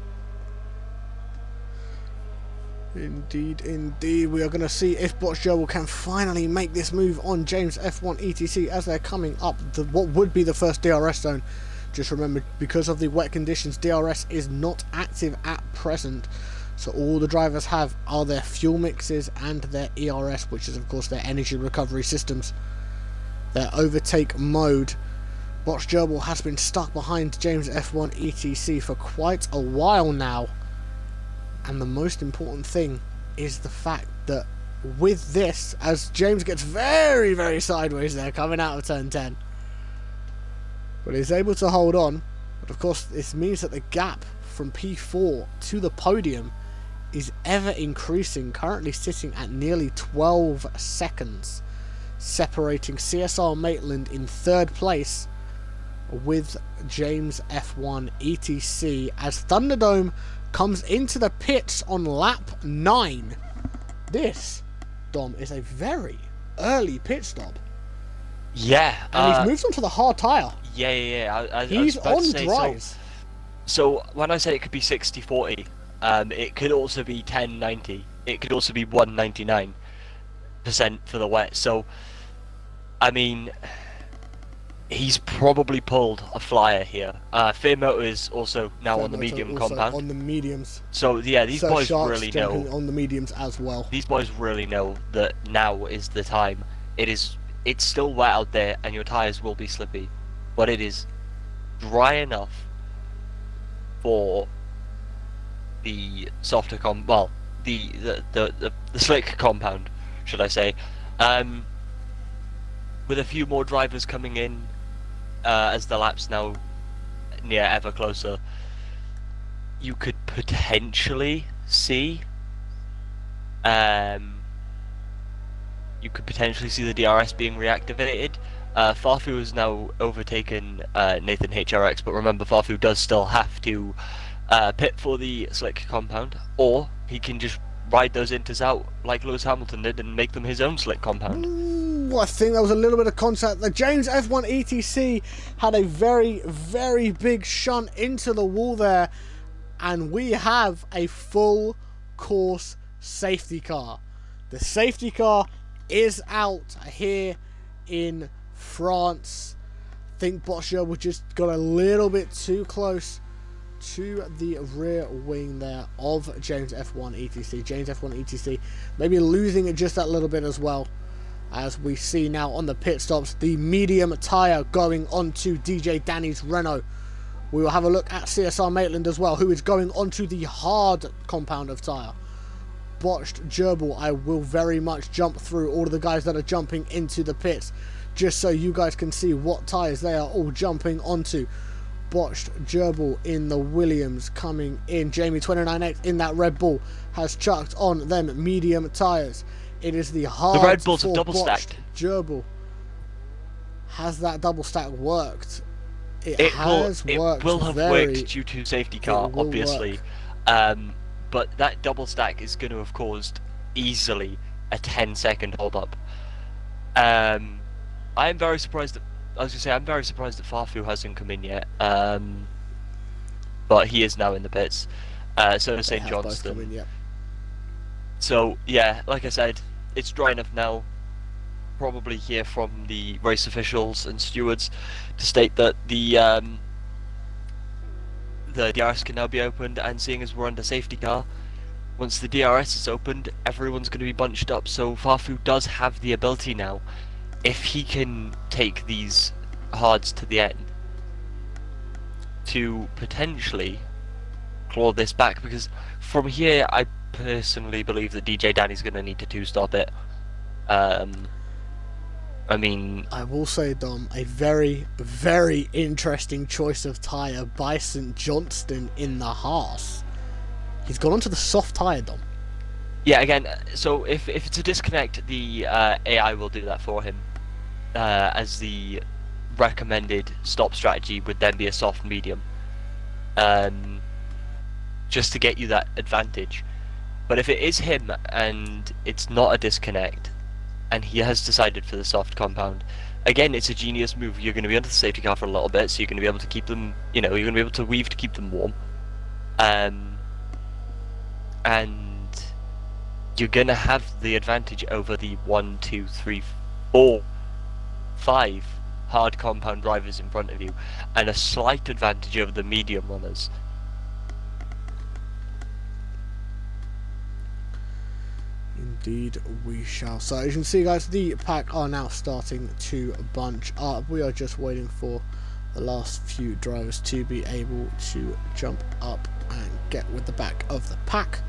Indeed, indeed. We are going to see if Gerbil can finally make this move on James F1 ETC as they're coming up what would be the first DRS zone. Just remember, because of the wet conditions, DRS is not active at present. So all the drivers have are their fuel mixes and their ERS, which is of course their energy recovery systems. Their overtake mode. Gerbil has been stuck behind James F1 ETC for quite a while now. And the most important thing is the fact that with this, as James gets very, very sideways there, coming out of turn 10. But he's able to hold on. But of course, this means that the gap from P4 to the podium is ever increasing, currently sitting at nearly 12 seconds, separating CSR Maitland in third place with James F1 ETC as Thunderdome comes into the pits on lap 9. This, Dom, is a very early pit stop. Yeah. And he's moved on to the hard tyre. Yeah. He's on dries. So when I say it could be 60-40, it could also be 10-90. It could also be 199% for the wet. So, I mean, he's probably pulled a flyer here. Fear Motor is also now on the medium compound. On the mediums. So yeah, these boys really know. On the mediums as well. These boys really know that now is the time. It's still wet out there, and your tires will be slippy, but it is dry enough for the softer the slick compound, should I say? With a few more drivers coming in, as the lap's now near ever closer, you could potentially see the DRS being reactivated. Farfu has now overtaken Nathan HRX, but remember, Farfu does still have to pit for the slick compound, or he can just ride those inters out like Lewis Hamilton did and make them his own slick compound. Ooh, I think there was a little bit of contact. The James F1 ETC had a very, very big shunt into the wall there, and we have a full course safety car. The safety car is out here in France. I think Gerbil just got a little bit too close to the rear wing there of James F1 ETC. James F1 ETC maybe losing it just that little bit as well, as we see now on the pit stops the medium tyre going onto DJ Danny's Renault. We will have a look at CSR Maitland as well, who is going onto the hard compound of tyre. Gerbil, I will very much jump through all of the guys that are jumping into the pits, just so you guys can see what tyres they are all jumping onto. Gerbil in the Williams coming in. Jamie 29X in that Red Bull has chucked on them medium tyres. It is the hard. The Red Bulls have double stacked. Gerbil. Has that double stack worked? It has worked. It will have worked due to safety car, obviously. But that double stack is going to have caused easily a 10-second hold up. I am very surprised that. I'm very surprised that Farfu hasn't come in yet. But he is now in the pits. So is St. Johnston. So yeah, like I said, it's dry enough now. Probably hear from the race officials and stewards to state that the DRS can now be opened, and seeing as we're under safety car, once the DRS is opened, everyone's going to be bunched up. So Farfu does have the ability now, if he can take these hards to the end to potentially claw this back, because from here I personally believe that DJ Danny's going to need to two-stop it. I mean, I will say, Dom, a very, very interesting choice of tyre by St Johnston in the Haas. He's gone onto the soft tyre, Dom. yeah, again, so if it's a disconnect, the AI will do that for him, as the recommended stop strategy would then be a soft medium, just to get you that advantage. But if it is him and it's not a disconnect, and he has decided for the soft compound, again, it's a genius move. You're going to be under the safety car for a little bit, so you're going to be able to keep them, you're going to be able to weave to keep them warm. And you're going to have the advantage over the 1, 2, 3, 4, 5 hard compound drivers in front of you, and a slight advantage over the medium runners. Indeed we shall. So as you can see, guys, the pack are now starting to bunch up. We are just waiting for the last few drivers to be able to jump up and get with the back of the pack.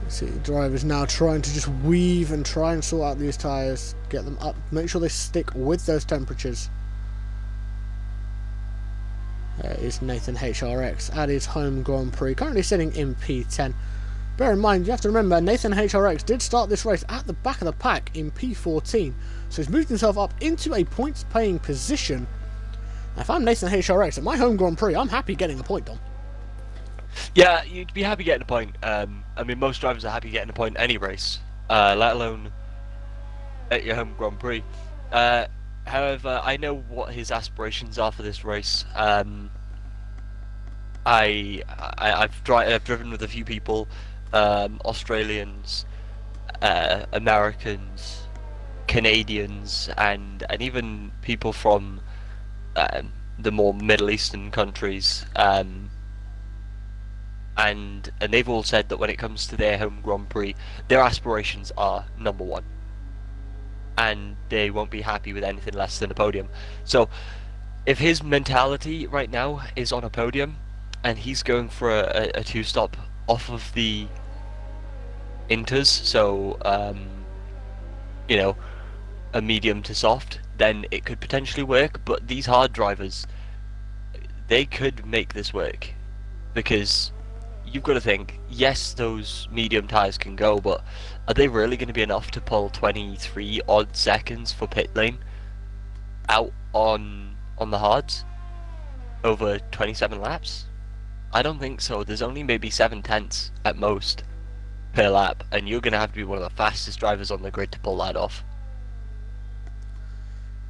You see the drivers now trying to just weave and try and sort out these tyres, get them up, make sure they stick with those temperatures. There is Nathan HRX at his home Grand Prix, currently sitting in P10. Bear in mind, you have to remember, Nathan HRX did start this race at the back of the pack in P14, so he's moved himself up into a points-paying position. Now, if I'm Nathan HRX at my home Grand Prix, I'm happy getting a point, Dom. Yeah, you'd be happy getting a point. I mean, most drivers are happy getting a point any race, let alone at your home Grand Prix. However, I know what his aspirations are for this race. I've driven with a few people, Australians, Americans, Canadians, and even people from the more Middle Eastern countries, and they've all said that when it comes to their home Grand Prix, their aspirations are number one, and they won't be happy with anything less than a podium. So if his mentality right now is on a podium, and he's going for a two-stop off of the inters, so a medium to soft, then it could potentially work. But these hard drivers, they could make this work, because you've got to think, yes, those medium tyres can go, but are they really going to be enough to pull 23 odd seconds for pit lane out on the hards over 27 laps? I don't think so. There's only maybe 7/10 at most per lap, and you're going to have to be one of the fastest drivers on the grid to pull that off.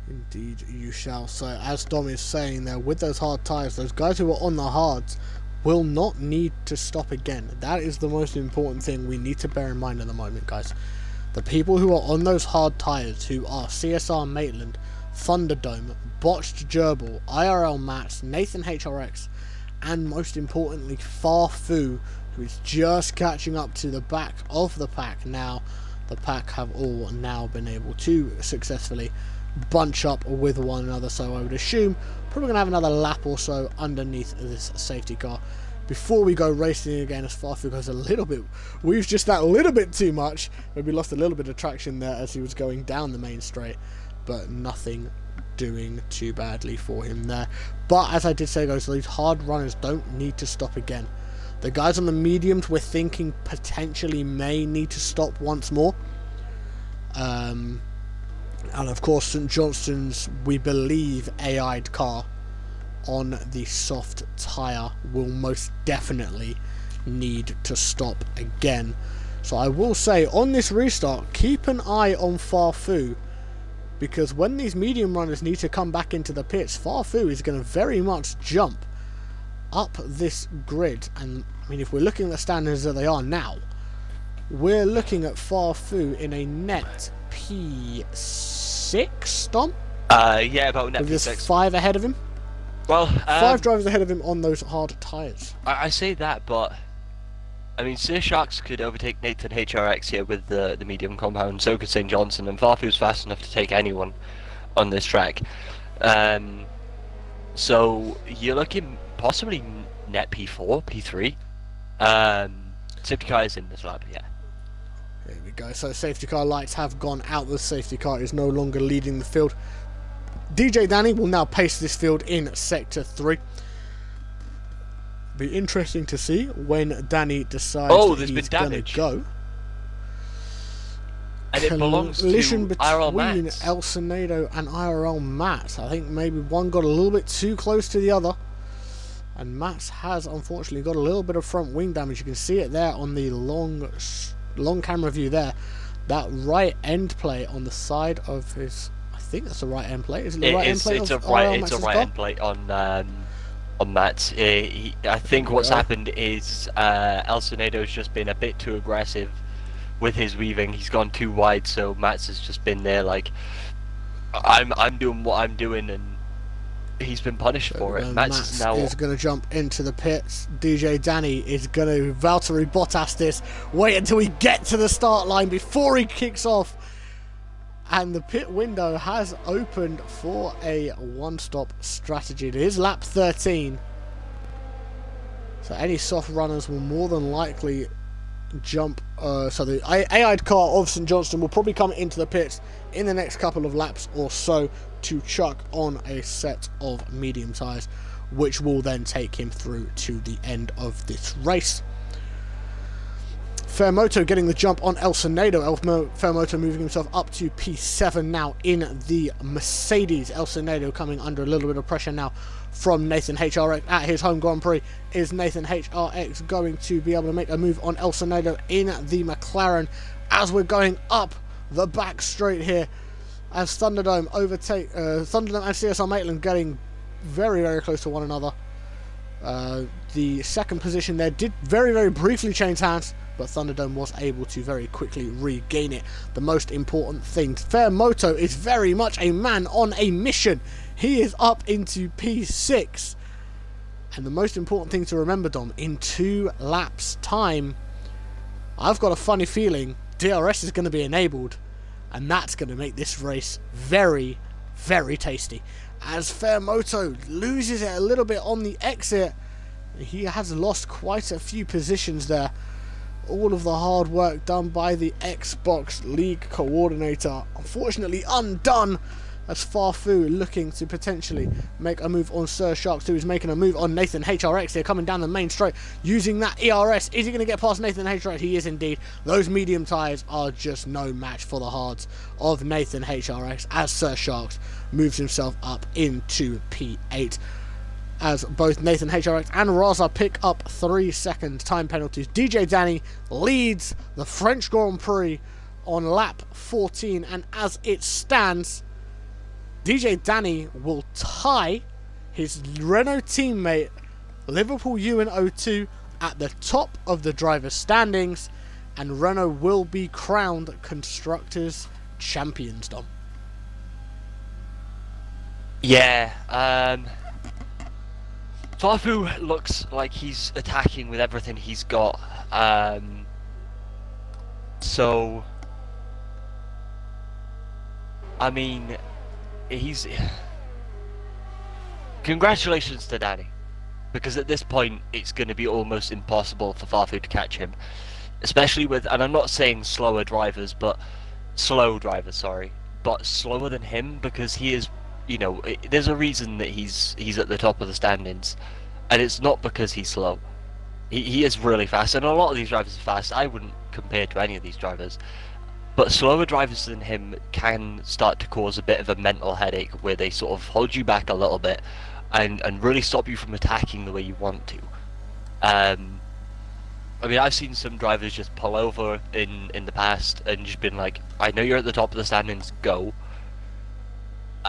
Indeed you shall. So as Dom is saying there, with those hard tyres, those guys who are on the hards will not need to stop again. That is the most important thing we need to bear in mind at the moment, guys. The people who are on those hard tyres, who are CSR Maitland, Thunderdome, Botched Gerbil, IRL Mats, Nathan HRX, and most importantly Farfu, who is just catching up to the back of the pack now. The pack have all now been able to successfully bunch up with one another, so I would assume probably going to have another lap or so underneath this safety car before we go racing again, as Farfu goes a little bit, weaves just that little bit too much. Maybe lost a little bit of traction there as he was going down the main straight, but nothing doing too badly for him there. But as I did say, guys, these hard runners don't need to stop again. The guys on the mediums, we're thinking potentially may need to stop once more. And of course, St Johnston's, we believe, AI'd car on the soft tyre will most definitely need to stop again. So I will say, on this restart, keep an eye on Farfu, because when these medium runners need to come back into the pits, Farfu is going to very much jump up this grid. And I mean, if we're looking at the standards that they are now, we're looking at Farfu in a net P6, Dom? Yeah, about net With P6. just 5 ahead of him? Well, 5 drivers ahead of him on those hard tyres. I say that, but I mean, Sir Sharks could overtake Nathan HRX here with the medium compound, so could St. Johnson, and Farfu's fast enough to take anyone. on this track. So you're looking possibly net P4, P3. Safety car is in this lap, yeah. There we go. So safety car lights have gone out. The safety car is no longer leading the field. DJ Danny will now pace this field in Sector 3. Be interesting to see when Danny decides that he's going to go. And it belongs to collision IRL between Mats. El Senado and IRL Mats. I think maybe one got a little bit too close to the other. And Mats has unfortunately got a little bit of front wing damage. You can see it there on the long camera view there. That right end plate on the side of his... I think that's the right end plate. Is it the right end plate? It's a right end plate on Mats. I think what's happened is El Senado's just been a bit too aggressive with his weaving. He's gone too wide, so Mats has just been there like, I'm doing what I'm doing, and he's been punished for it. Mats is going to jump into the pits. DJ Danny is going to Valtteri Bottas this. Wait until we get to the start line before he kicks off. And the pit window has opened for a one-stop strategy. It is lap 13. So any soft runners will more than likely jump. So the AI'd car of St Johnston will probably come into the pits in the next couple of laps or so to chuck on a set of medium tyres, which will then take him through to the end of this race. Fairmoto getting the jump on El Senado. Fairmoto moving himself up to P7 now in the Mercedes. El Senado coming under a little bit of pressure now from Nathan HRX at his home Grand Prix. Is Nathan HRX going to be able to make a move on El Senado in the McLaren as we're going up the back straight here? As Thunderdome overtake Thunderdome and CSR Maitland getting very, very close to one another. The second position there did very, very briefly change hands, but Thunderdome was able to very quickly regain it. The most important thing, Fairmoto is very much a man on a mission. He is up into P6. And the most important thing to remember, Dom, in 2 laps time, I've got a funny feeling DRS is going to be enabled, and that's going to make this race very, very tasty. As Fairmoto loses it a little bit on the exit, he has lost quite a few positions there. All of the hard work done by the Xbox League coordinator, unfortunately undone, as Farfu looking to potentially make a move on Sir Sharks, who is making a move on Nathan HRX here, coming down the main straight, using that ERS. Is he going to get past Nathan HRX? He is indeed. Those medium tyres are just no match for the hards of Nathan HRX, as Sir Sharks moves himself up into P8. As both Nathan HRX and Raza pick up 3-second time penalties. DJ Danny leads the French Grand Prix on lap 14, and as it stands, DJ Danny will tie his Renault teammate Liverpool Ewan 02 at the top of the driver's standings, and Renault will be crowned Constructors Champions, Dom. Yeah, Farfu looks like he's attacking with everything he's got. So, I mean, congratulations to Danny, because at this point it's going to be almost impossible for Farfu to catch him, especially with, and I'm not saying slow drivers, but slower than him, because he is, you know, there's a reason that he's at the top of the standings, and it's not because he's slow. He is really fast, and a lot of these drivers are fast. I wouldn't compare to any of these drivers, but slower drivers than him can start to cause a bit of a mental headache, where they sort of hold you back a little bit and really stop you from attacking the way you want to. I mean, I've seen some drivers just pull over in the past and just been like, I know you're at the top of the standings, go.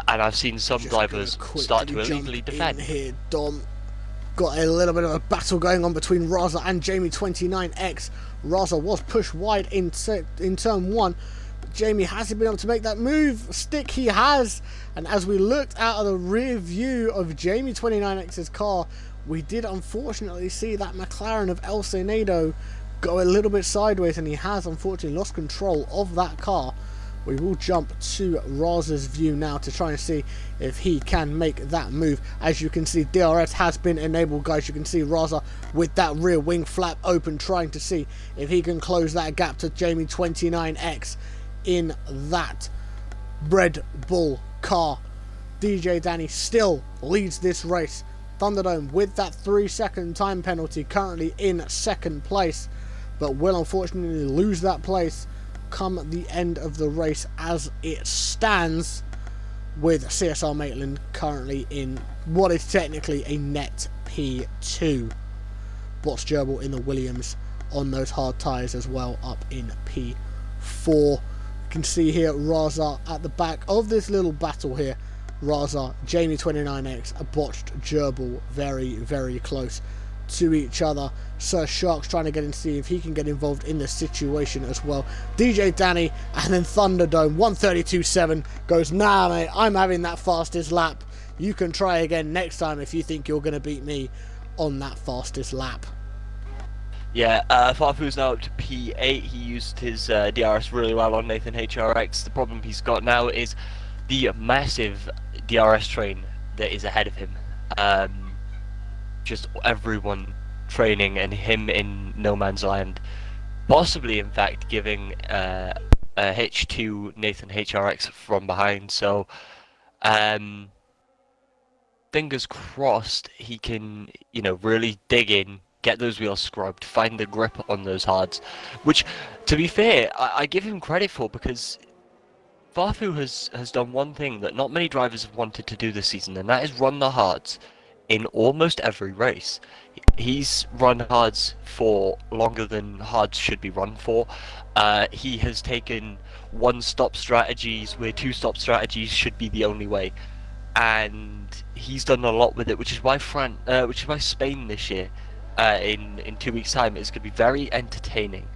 And I've seen some drivers start to illegally defend. Here, Dom. Got a little bit of a battle going on between Raza and Jamie29X. Raza was pushed wide in turn 1, but Jamie hasn't been able to make that move. Stick he has, and as we looked out of the rear view of Jamie29X's car, we did unfortunately see that McLaren of El Senado go a little bit sideways, and he has unfortunately lost control of that car. We will jump to Raz's view now to try and see if he can make that move. As you can see, DRS has been enabled, guys. You can see Raza with that rear wing flap open, trying to see if he can close that gap to Jamie 29X in that Red Bull car. DJ Danny still leads this race. Thunderdome with that 3-second time penalty, currently in second place, but will unfortunately lose that place come the end of the race as it stands, with CSR Maitland currently in what is technically a net P2. Bots Gerbil in the Williams on those hard tyres as well, up in P4. You can see here Raza at the back of this little battle here. Raza, Jamie 29X, a botched Gerbil, very, very close to each other. Sir Shark's trying to get in to see if he can get involved in the situation as well. DJ Danny and then Thunderdome 132.7 goes, nah mate, I'm having that fastest lap. You can try again next time if you think you're going to beat me on that fastest lap. Yeah, Farfu's now up to P8. He used his DRS really well on Nathan HRX. The problem he's got now is the massive DRS train that is ahead of him. Just everyone training and him in no man's land, possibly in fact giving a hitch to Nathan HRX from behind. So fingers crossed he can, you know, really dig in, get those wheels scrubbed, find the grip on those hards, which, to be fair, I give him credit for, because Farfu has done one thing that not many drivers have wanted to do this season, and that is run the hards in almost every race. He's run hards for longer than hards should be run for. He has taken one-stop strategies where two-stop strategies should be the only way, and he's done a lot with it, which is why Spain this year, in 2 weeks' time, is going to be very entertaining.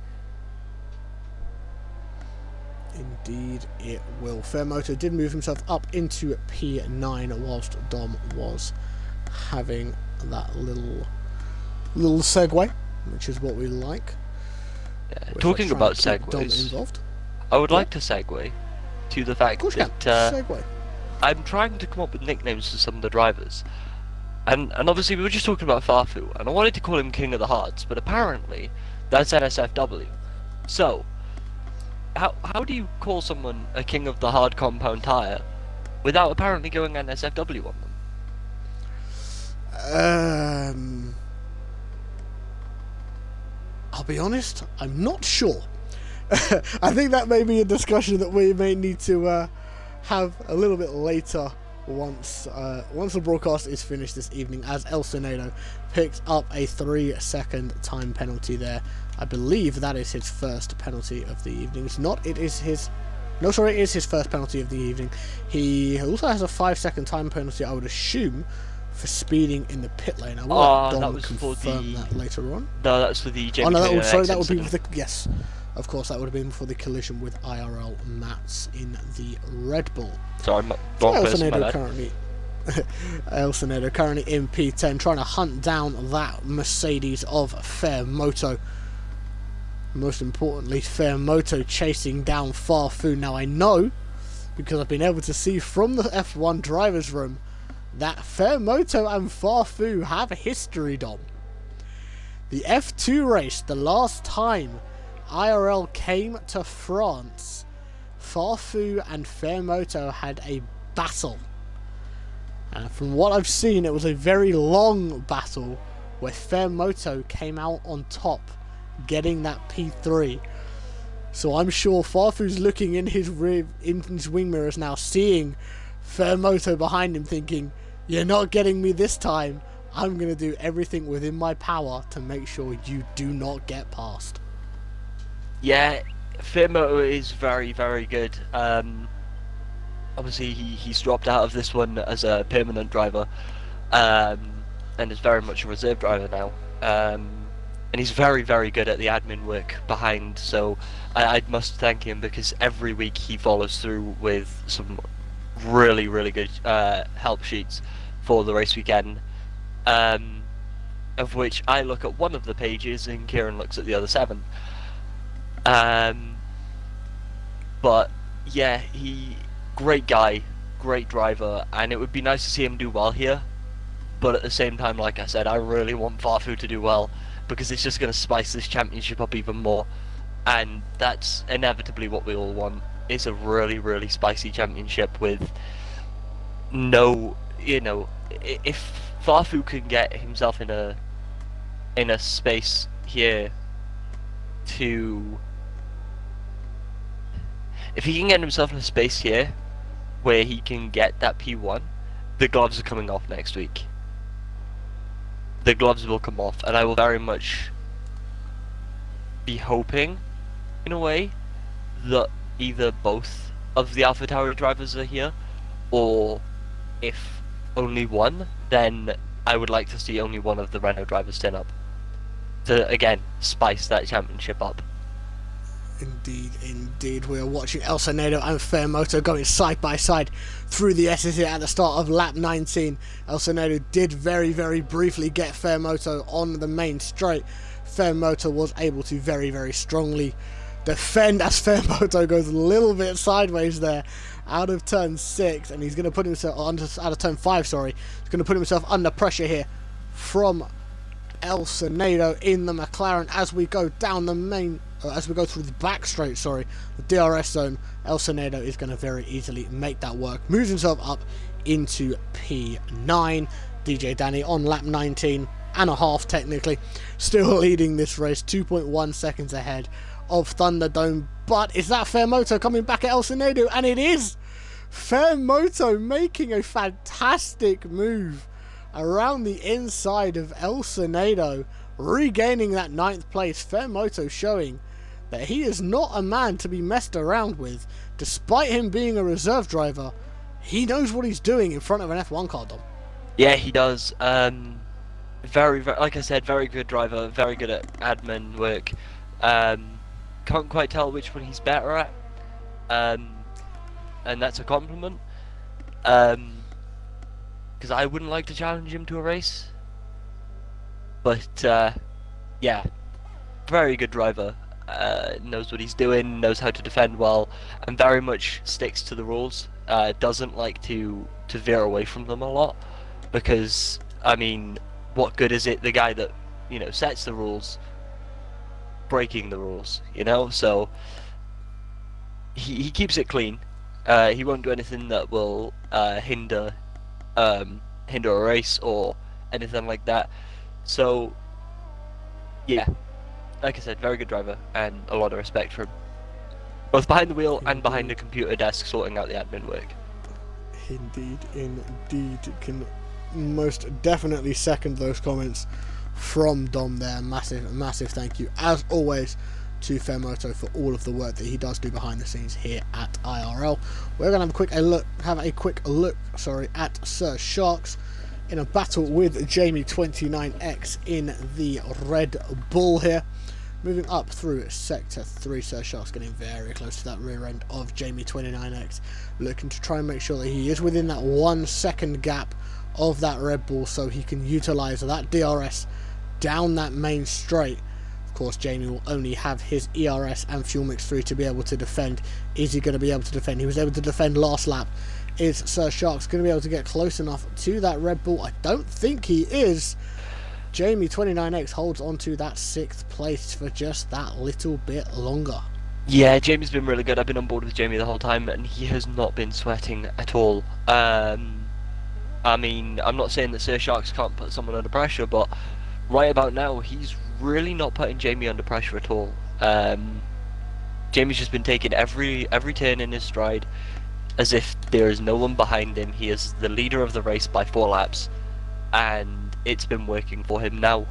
Indeed it will. Fairmoto did move himself up into P9 whilst Dom was having that little segue, which is what we like. Yeah, talking about segues, I would like to segue to the fact that I'm trying to come up with nicknames for some of the drivers, and obviously we were just talking about Farfu, and I wanted to call him King of the Hards, but apparently that's NSFW. So how do you call someone a King of the Hard Compound Tyre without apparently going NSFW on them? I'll be honest, I'm not sure. I think that may be a discussion that we may need to have a little bit later once the broadcast is finished this evening, as El Senado picked up a 3-second time penalty there. I believe that is his first penalty of the evening. It's not, it is his... No, sorry, it is his first penalty of the evening. He also has a 5-second time penalty, I would assume, for speeding in the pit lane. I will let Dom confirm that later on. No, that's for the Jamie. Oh no, that would be for the... Yes, of course, that would have been for the collision with IRL Mats in the Red Bull. Sorry, wrong person, my bad. El Senado currently in P10, trying to hunt down that Mercedes of Fairmoto. Most importantly, Fairmoto chasing down Farfu. Now I know, because I've been able to see from the F1 drivers room, that Fairmoto and Farfu have a history, Dom. The F2 race, the last time IRL came to France, Farfu and Fairmoto had a battle. And from what I've seen, it was a very long battle where Fairmoto came out on top, getting that P3. So I'm sure Farfu's looking in his wing mirrors now, seeing Fairmoto behind him, thinking, you're not getting me this time. I'm going to do everything within my power to make sure you do not get past. Yeah, Fairmoto is very, very good. Obviously, he's dropped out of this one as a permanent driver, and is very much a reserve driver now. And he's very, very good at the admin work behind, so I must thank him, because every week he follows through with some really, really good help sheets for the race weekend, of which I look at one of the pages and Keiran looks at the other 7. But yeah, great guy, great driver, and it would be nice to see him do well here. But at the same time, like I said, I really want Farfu to do well because it's just going to spice this championship up even more, and that's inevitably what we all want. Is a really, really spicy championship with no, if Farfu can get himself in a space here to, if he can get himself in a space here where he can get that P1, the gloves are coming off next week. The gloves will come off, and I will very much be hoping, in a way, that either both of the AlphaTauri drivers are here, or if only one, then I would like to see only one of the Renault drivers turn up to, again, spice that championship up. Indeed, indeed. We are watching El Sonedo and Fairmoto going side by side through the S's here at the start of lap 19. El Sonedo did very, very briefly get Fairmoto on the main straight. Fairmoto was able to very, very strongly defend as Fairmoto goes a little bit sideways there out of turn 6, and he's going to put himself out of turn 5, sorry. He's going to put himself under pressure here from El Sonedo in the McLaren as we go down the main, as we go through the back straight, sorry, the DRS zone. El Sonedo is going to very easily make that work. Moves himself up into P9. DJ Danny on lap 19 and a half technically, still leading this race, 2.1 seconds ahead of Thunderdome. But is that Fairmoto coming back at El Sonedo? And it is! Fairmoto making a fantastic move around the inside of El Sonedo, regaining that 9th place. Fairmoto showing that he is not a man to be messed around with. Despite him being a reserve driver, he knows what he's doing in front of an F1 car, Dom. Yeah, he does. Very, like I said, very good driver, very good at admin work. Can't quite tell which one he's better at, and that's a compliment. Because I wouldn't like to challenge him to a race, but yeah, very good driver. Knows what he's doing, knows how to defend well, and very much sticks to the rules. Doesn't like to veer away from them a lot, because I mean, what good is it the guy that sets the rules breaking the rules, so he keeps it clean. He won't do anything that will hinder a race or anything like that. So yeah, like I said, very good driver and a lot of respect for him, both behind the wheel and behind the computer desk sorting out the admin work. Indeed, can most definitely second those comments from Dom there. Massive thank you as always to Fairmoto for all of the work that he does do behind the scenes here at IRL. We're gonna have a quick look at Sir Sharks in a battle with Jamie 29X in the Red Bull here. Moving up through Sector 3, Sir Sharks getting very close to that rear end of Jamie 29X, looking to try and make sure that he is within that 1 second gap of that Red Bull so he can utilise that DRS down that main straight. Of course, Jamie will only have his ERS and Fuel Mix 3 to be able to defend. Is he going to be able to defend? He was able to defend last lap. Is Sir Sharks going to be able to get close enough to that Red Bull? I don't think he is. Jamie 29X holds on to that 6th place for just that little bit longer. Yeah, Jamie's been really good. I've been on board with Jamie the whole time, and he has not been sweating at all. I mean, I'm not saying that Sir Sharks can't put someone under pressure, but right about now, he's really not putting Jamie under pressure at all. Jamie's just been taking every turn in his stride, as if there is no one behind him. He is the leader of the race by 4 laps, and it's been working for him. Now,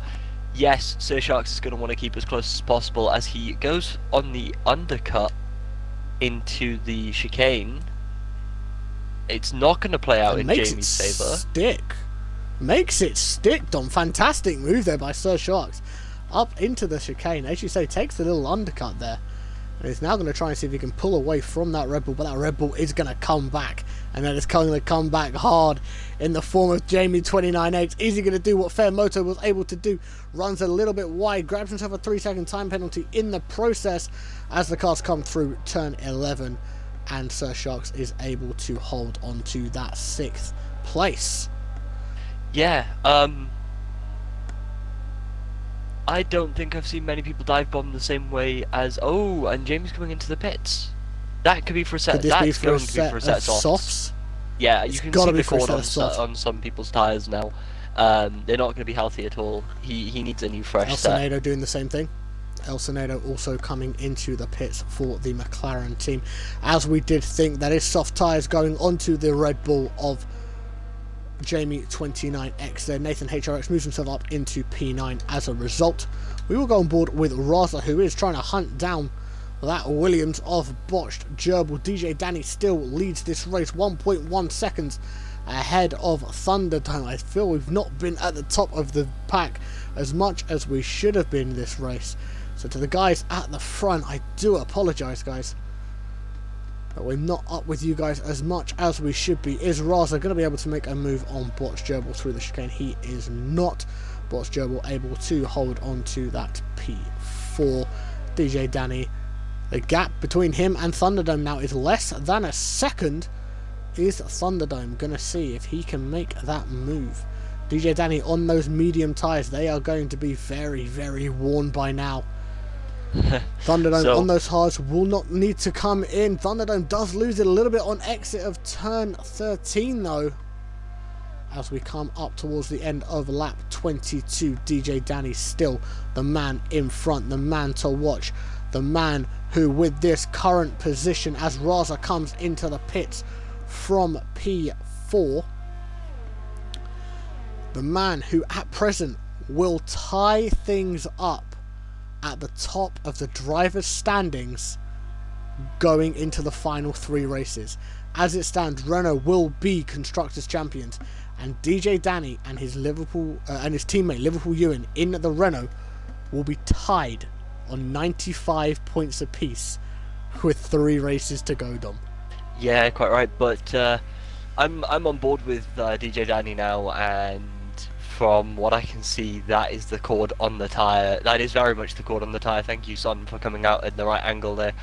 yes, Sir Sharks is going to want to keep as close as possible as he goes on the undercut into the chicane. It's not going to play out in Jamie's favour. Makes it stick, Dom. Fantastic move there by Sir Sharks. Up into the chicane. As you say, takes the little undercut there. And he's now going to try and see if he can pull away from that Red Bull. But that Red Bull is going to come back. And then it's going to come back hard in the form of Jamie 29X. Is he going to do what Fairmoto was able to do? Runs a little bit wide. Grabs himself a 3-second time penalty in the process as the cars come through turn 11. and Sir Sharks is able to hold on to that 6th place. Yeah, I don't think I've seen many people dive bomb the same way as... Oh, and Jamie's coming into the pits. That could be for a set. That's going to be for a set of softs. Yeah, you can see the cord on some people's tyres now. They're not going to be healthy at all. He needs a new fresh set. El Senado doing the same thing. El Senado also coming into the pits for the McLaren team. As we did think, that is soft tyres going onto the Red Bull of Jamie 29X there. Nathan HRX moves himself up into P9 as a result. We will go on board with Raza, who is trying to hunt down that Williams of botched gerbil. DJ Danny still leads this race 1.1 seconds ahead of Thunderdome. I feel we've not been at the top of the pack as much as we should have been this race. So to the guys at the front, I do apologise, guys, but we're not up with you guys as much as we should be. Is Raza going to be able to make a move on Botch Gerbil through the chicane? He is not. Botch Gerbil able to hold on to that P4. DJ Danny, the gap between him and Thunderdome now is less than a second. Is Thunderdome going to see if he can make that move? DJ Danny on those medium tyres, they are going to be very, very worn by now. Thunderdome on those hards will not need to come in. Thunderdome does lose it a little bit on exit of turn 13 though. As we come up towards the end of lap 22, DJ Danny still the man in front, the man to watch, the man who with this current position as Raza comes into the pits from P4, the man who at present will tie things up at the top of the drivers' standings going into the final 3 races. As it stands, Renault will be constructors champions, and DJ Danny and his Liverpool and his teammate Liverpool Ewan in the Renault will be tied on 95 points apiece with 3 races to go, Dom. Yeah, quite right, but I'm on board with DJ Danny now, and from what I can see, that is the cord on the tyre. That is very much the cord on the tyre. Thank you, Son, for coming out at the right angle there.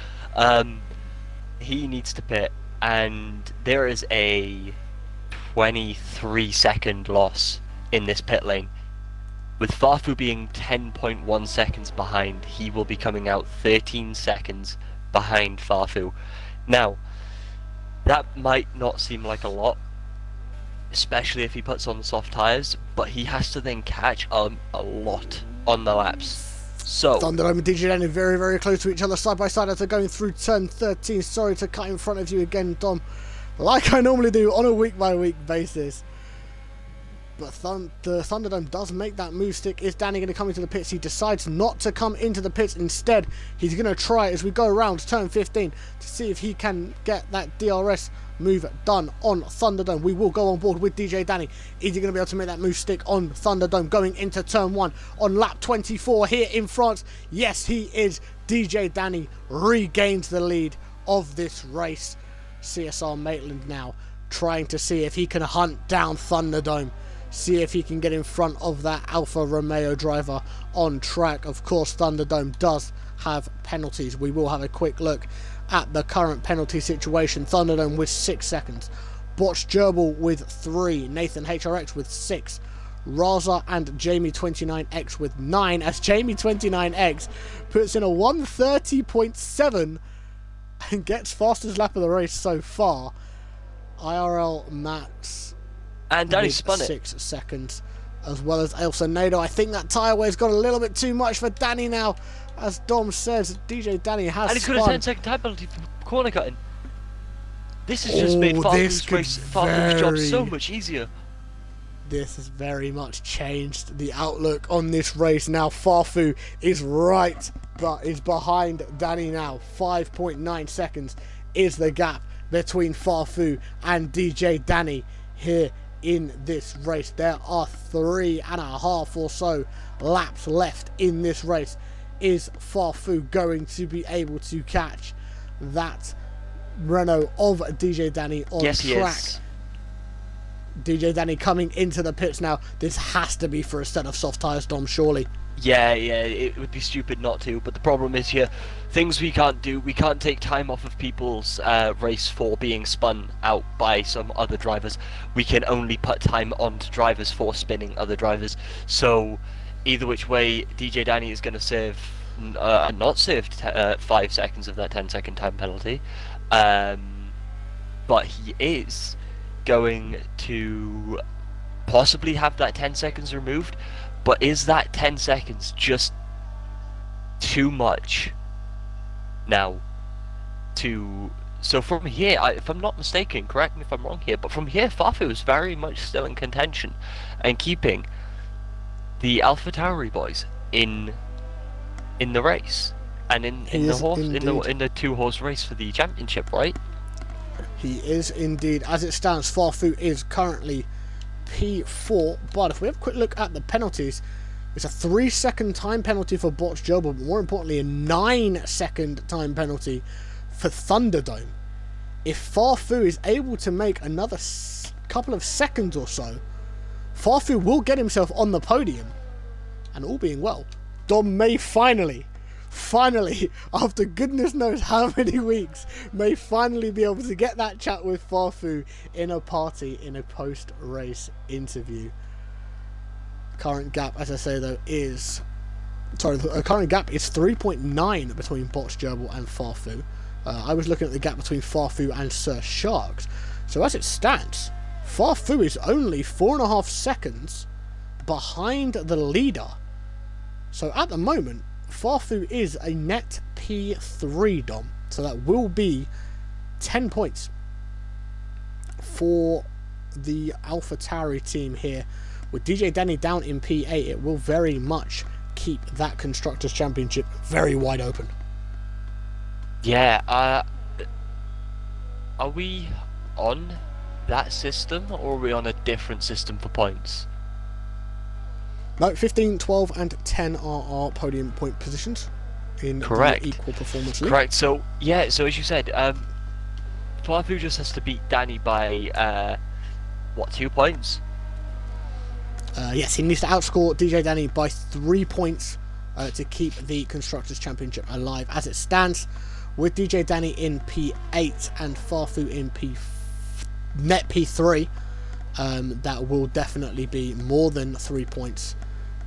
He needs to pit, and there is a 23-second loss in this pit lane. With Farfu being 10.1 seconds behind, he will be coming out 13 seconds behind Farfu. Now, that might not seem like a lot, especially if he puts on soft tyres, but he has to then catch a lot on the laps. So Thunderdome and DJ Danny very, very close to each other side by side as they're going through turn 13. Sorry to cut in front of you again, Dom, like I normally do on a week-by-week basis. But the Thunderdome does make that move stick. Is Danny going to come into the pits? He decides not to come into the pits. Instead, he's going to try as we go around turn 15 to see if he can get that DRS move done on Thunderdome. We will go on board with DJ Danny. Is he going to be able to make that move stick on Thunderdome going into turn 1 on lap 24 here in France? Yes, he is. DJ Danny regains the lead of this race. CSR Maitland now trying to see if he can hunt down Thunderdome. See if he can get in front of that Alfa Romeo driver on track. Of course, Thunderdome does have penalties. We will have a quick look at the current penalty situation. Thunderdome with 6 seconds. Botch Gerbil with 3. Nathan HRX with 6. Raza and Jamie 29X with 9. As Jamie 29X puts in a 130.7 and gets fastest lap of the race so far. IRL Max and Danny spun it 6 seconds, as well as El Senado. I think that tyre weight's got a little bit too much for Danny now. As Dom says, DJ Danny has and he's got a 10-second time penalty for corner cutting. This has just made Farfu's job so much easier. This has very much changed the outlook on this race. Now Farfu is right, but is behind Danny now. 5.9 seconds is the gap between Farfu and DJ Danny here in this race. There are 3.5 or so laps left in this race. Is Farfu going to be able to catch that Renault of DJ Danny on yes, track? He is. DJ Danny coming into the pits now. This has to be for a set of soft tyres, Dom, surely. Yeah, it would be stupid not to, but the problem is here, things we can't do, we can't take time off of people's race for being spun out by some other drivers. We can only put time onto drivers for spinning other drivers. So, either which way, DJ Danny is going to save, not save 5 seconds of that 10-second time penalty, but he is going to possibly have that 10 seconds removed. But is that 10 seconds just too much now to... So from here, if I'm not mistaken, correct me if I'm wrong here, but from here, Fafu is very much still in contention and keeping the AlphaTauri boys in the race and in the 2-horse race for the championship, right? He is indeed. As it stands, Fafu is currently P4, but if we have a quick look at the penalties, it's a 3-second time penalty for Botch Gerbil, but more importantly a 9-second time penalty for Thunderdome. If Fafu is able to make another couple of seconds or so, Fafu will get himself on the podium, and all being well, Dom may finally, after goodness knows how many weeks, may finally be able to get that chat with Fafu in a party, in a post-race interview. Current gap, as I say though, is... Sorry, the current gap is 3.9 between Botch Gerbil and Fafu. I was looking at the gap between Fafu and Sir Sharks. So as it stands, Fafu is only 4.5 seconds behind the leader. So at the moment, Fafu is a net P3, Dom. So that will be 10 points for the AlphaTauri team here. With DJ Danny down in P8, it will very much keep that Constructors' Championship very wide open. Yeah, are we on that system, or are we on a different system for points? No, 15, 12 and 10 are our podium point positions in Correct. the Equal Performance League. Correct, so yeah, so as you said, Fafu just has to beat Danny by, 2 points? Yes, he needs to outscore DJ Danny by 3 points to keep the Constructors' Championship alive. As it stands, with DJ Danny in P8 and Fafu in net P3, that will definitely be more than 3 points.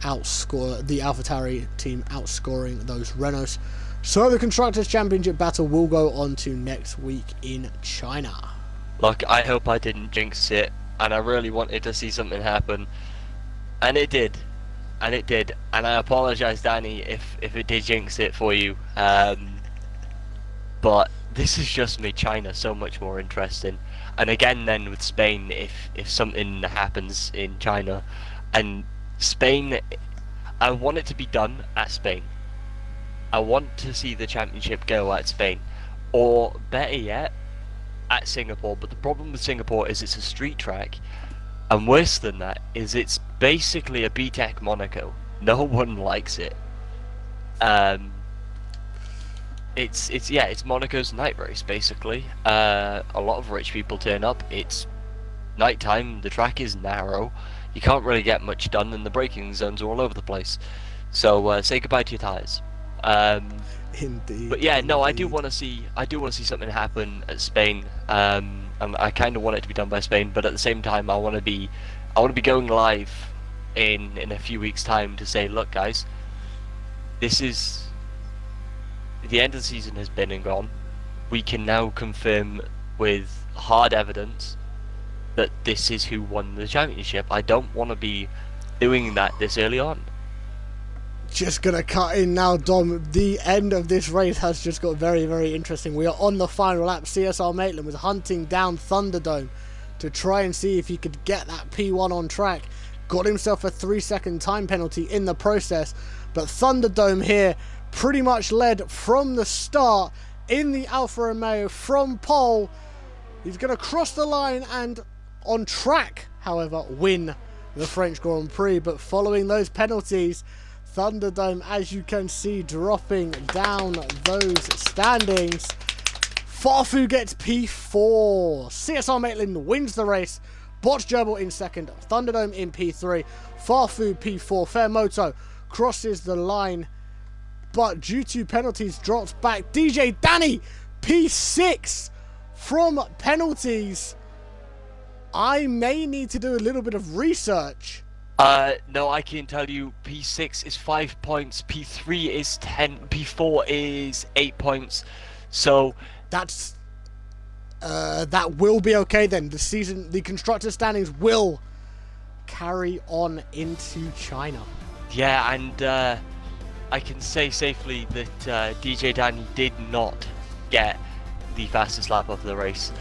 Outscore the AlphaTauri team outscoring those Renaults. So the Constructors' Championship battle will go on to next week in China. Look, I hope I didn't jinx it, and I really wanted to see something happen, and it did, and I apologise, Danny, if it did jinx it for you, but this has just made China so much more interesting. And again then with Spain, if something happens in China, and Spain, I want it to be done at Spain. I want to see the championship go at Spain, or better yet, at Singapore. But the problem with Singapore is it's a street track, and worse than that is it's basically a BTEC Monaco. No one likes it. It's Monaco's night race basically. A lot of rich people turn up. It's nighttime. The track is narrow. You can't really get much done, and the braking zones are all over the place. So say goodbye to your tyres. Indeed. But yeah, no, indeed. I do want to see something happen at Spain. And I kind of want it to be done by Spain, but at the same time, I want to be going live in a few weeks' time to say, look, guys, this is the end of the season has been and gone. We can now confirm with hard evidence that this is who won the championship. I don't want to be doing that this early on. Just gonna cut in now, Dom. The end of this race has just got very, very interesting. We are on the final lap. CSR Maitland was hunting down Thunderdome to try and see if he could get that P1 on track. Got himself a 3-second time penalty in the process, but Thunderdome here pretty much led from the start in the Alfa Romeo from pole. He's gonna cross the line and on track, however, win the French Grand Prix. But following those penalties, Thunderdome, as you can see, dropping down those standings. Fafu gets P4. CSR Maitland wins the race. Botch Gerbil in second. Thunderdome in P3. Fafu P4. Fairmoto crosses the line, but due to penalties drops back. DJ Danny, P6 from penalties. I may need to do a little bit of research. No, I can tell you P6 is 5 points, P3 is 10, P4 is 8 points. So that's that will be okay then. The constructor standings will carry on into China. Yeah, and I can say safely that DJ Danny did not get the fastest lap of the race.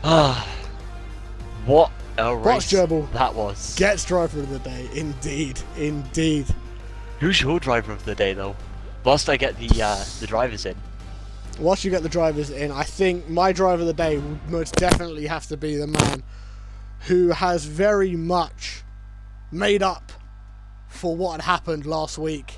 Ah, what a race that was. Gets driver of the day, indeed. Who's your driver of the day though? Whilst I get the drivers in. Whilst you get the drivers in, I think my driver of the day would most definitely have to be the man who has very much made up for what had happened last week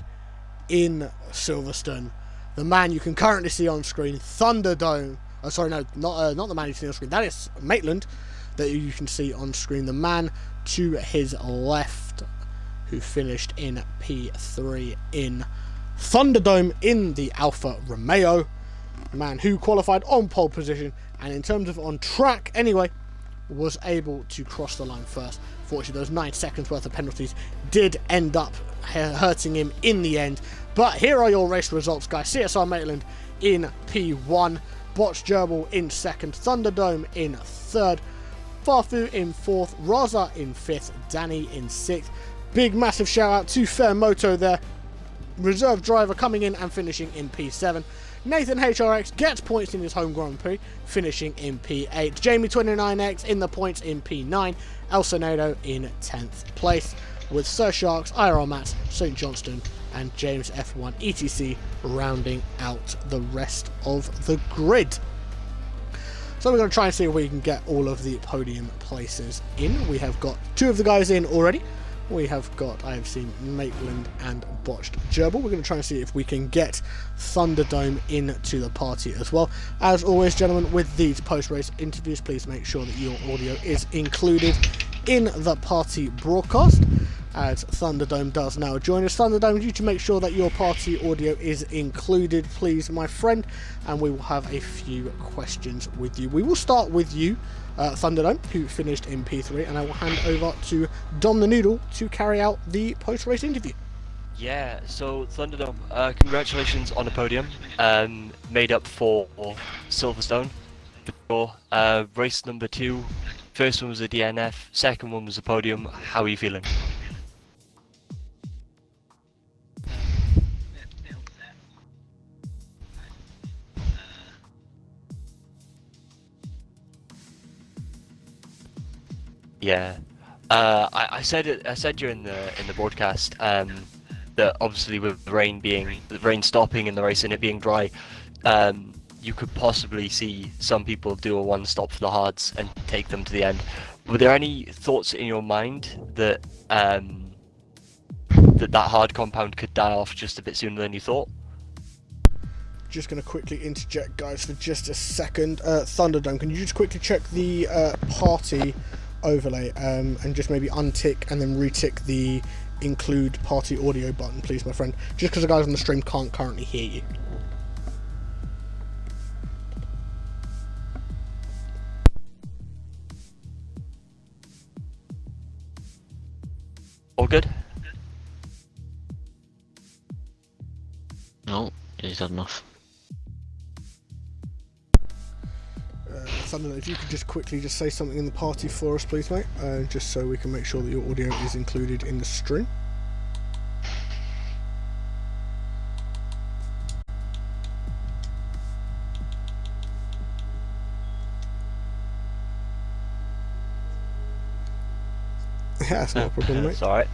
in Silverstone. The man you can currently see on screen, Thunderdome. Oh, sorry, no, not the man you see on screen. That is Maitland, that you can see on screen. The man to his left, who finished in P3 in Thunderdome in the Alfa Romeo. The man who qualified on pole position, and in terms of on track anyway, was able to cross the line first. Fortunately, those 9 seconds worth of penalties did end up hurting him in the end. But here are your race results, guys. CSR Maitland in P1, Botch Gerbil in second, Thunderdome in third, Farfu in fourth, Raza in fifth, Danny in sixth. Big massive shout out to Fairmoto there, reserve driver coming in and finishing in P7. Nathan HRX gets points in his home Grand Prix, finishing in P8. Jamie 29X in the points in P9. El Senado in 10th place, with Sir Sharks, IRL Mats, St Johnston, and James F1 ETC rounding out the rest of the grid. So we're going to try and see if we can get all of the podium places in. We have got 2 of the guys in already. We have got, I have seen Maitland and Botched Gerbil. We're going to try and see if we can get Thunderdome into the party as well. As always, gentlemen, with these post-race interviews, please make sure that your audio is included in the party broadcast, as Thunderdome does now join us. Thunderdome, you to make sure that your party audio is included, please, my friend, and we will have a few questions with you. We will start with you, Thunderdome, who finished in P3, and I will hand over to Dom the Noodle to carry out the post-race interview. Yeah, so Thunderdome, congratulations on the podium. Made up for Silverstone. Race number 2, first one was a DNF, second one was a podium. How are you feeling? Yeah, I said during the broadcast that obviously with the rain stopping in the race and it being dry, you could possibly see some people do a one stop for the hards and take them to the end. Were there any thoughts in your mind that that hard compound could die off just a bit sooner than you thought? Just going to quickly interject, guys, for just a second. Thunderdome, can you just quickly check the party overlay and just maybe untick and then retick the include party audio button, please, my friend, just because the guys on the stream can't currently hear you. All good? No, he's had enough. Thunder, if you could just quickly just say something in the party for us, please, mate, just so we can make sure that your audio is included in the stream. Yeah, that's not a problem, mate. It's alright.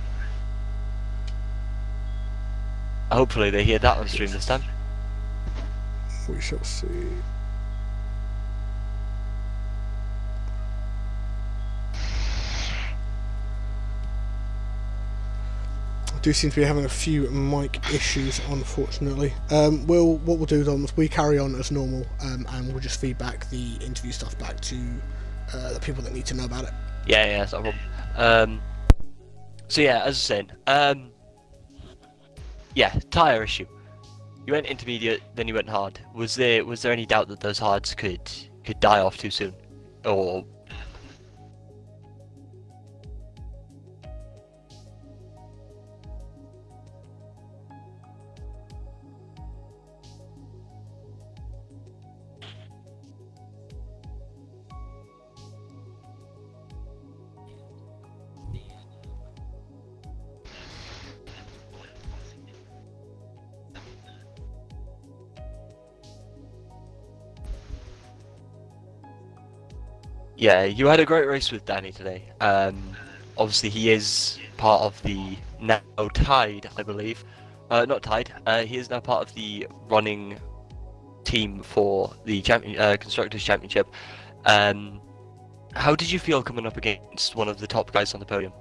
Hopefully they hear that on stream this time. We shall see. Do seem to be having a few mic issues, unfortunately. What we'll do, Dom, is we carry on as normal, and we'll just feed back the interview stuff back to the people that need to know about it. Yeah, that's not a problem. So yeah, as I was saying, Yeah, tyre issue. You went intermediate, then you went hard. Was there any doubt that those hards could die off too soon, or? Yeah, you had a great race with Danny today. Obviously he is part of the now tied, I believe. Not tied. He is now part of the running team for the Constructors Championship. How did you feel coming up against one of the top guys on the podium?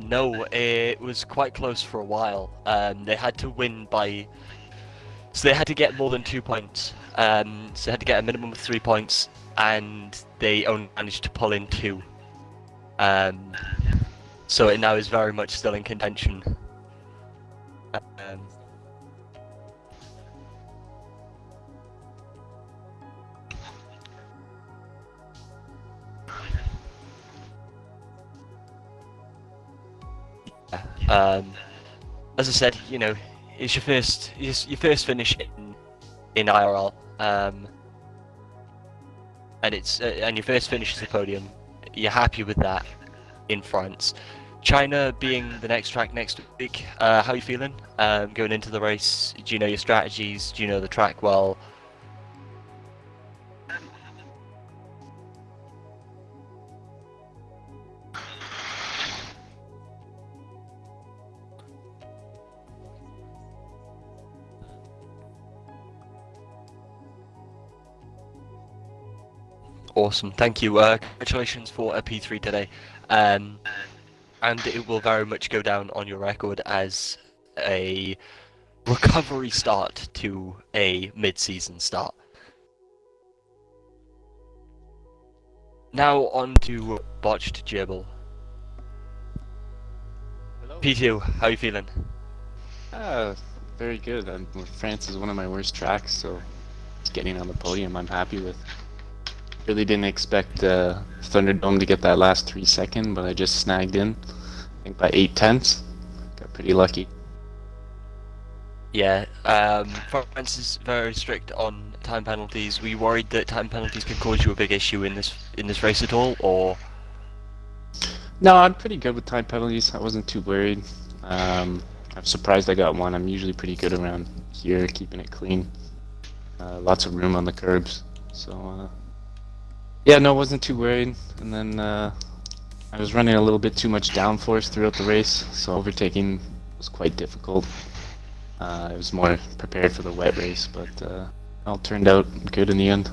No, it was quite close for a while. They had to win by, so they had to get more than 2 points. So they had to get a minimum of 3 points, and they only managed to pull in 2. So it now is very much still in contention. As I said, you know, it's your first finish in IRL, and it's and your first finish is the podium. You're happy with that in France. China being the next track next week, how are you feeling going into the race? Do you know your strategies? Do you know the track well? Awesome, thank you. Congratulations for a P3 today, and it will very much go down on your record as a recovery start to a mid-season start. Now on to botched Jibble. P2, how are you feeling? Very good. France is one of my worst tracks, so getting on the podium I'm happy with. Really didn't expect Thunderdome to get that last 3 second, but I just snagged in, I think by 8/10. Got pretty lucky. Yeah, France is very strict on time penalties. Were you worried that time penalties could cause you a big issue in this race at all, or? No, I'm pretty good with time penalties. I wasn't too worried. I'm surprised I got one. I'm usually pretty good around here, keeping it clean. Lots of room on the curbs, so yeah, no, wasn't too worried. And then I was running a little bit too much downforce throughout the race, so overtaking was quite difficult. I was more prepared for the wet race, but all turned out good in the end.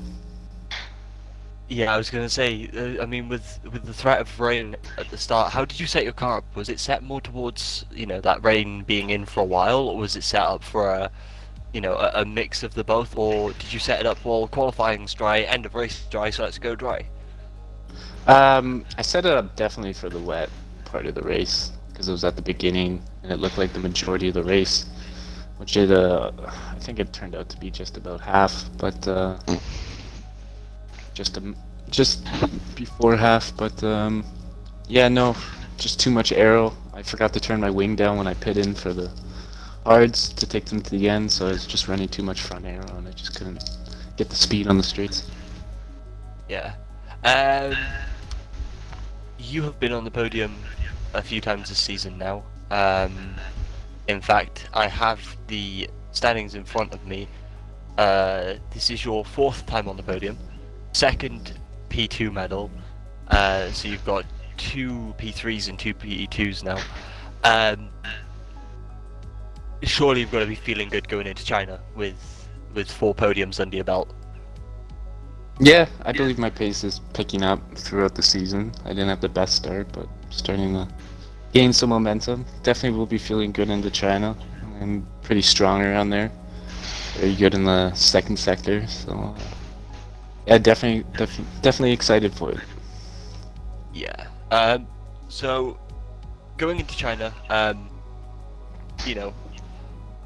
Yeah, I was gonna say. I mean, with the threat of rain at the start, how did you set your car up? Was it set more towards that rain being in for a while, or was it set up for a mix of the both, or did you set it up well, qualifying's dry, end of race dry, so let's go dry? I set it up definitely for the wet part of the race because it was at the beginning and it looked like the majority of the race, which I think it turned out to be just about half, but just before half. But yeah, no, just too much aero. I forgot to turn my wing down when I pit in for the hards to take them to the end, so I was just running too much front aero and I just couldn't get the speed on the straights. Yeah. You have been on the podium a few times this season now. In fact, I have the standings in front of me. This is your 4th time on the podium, 2nd P2 medal. So you've got 2 P3s and 2 P2s now. Surely you've got to be feeling good going into China with 4 podiums under your belt. Yeah, I believe my pace is picking up throughout the season. I didn't have the best start, but starting to gain some momentum. Definitely will be feeling good into China. I'm pretty strong around there. Very good in the second sector, so yeah, definitely excited for it. Yeah. So going into China, you know,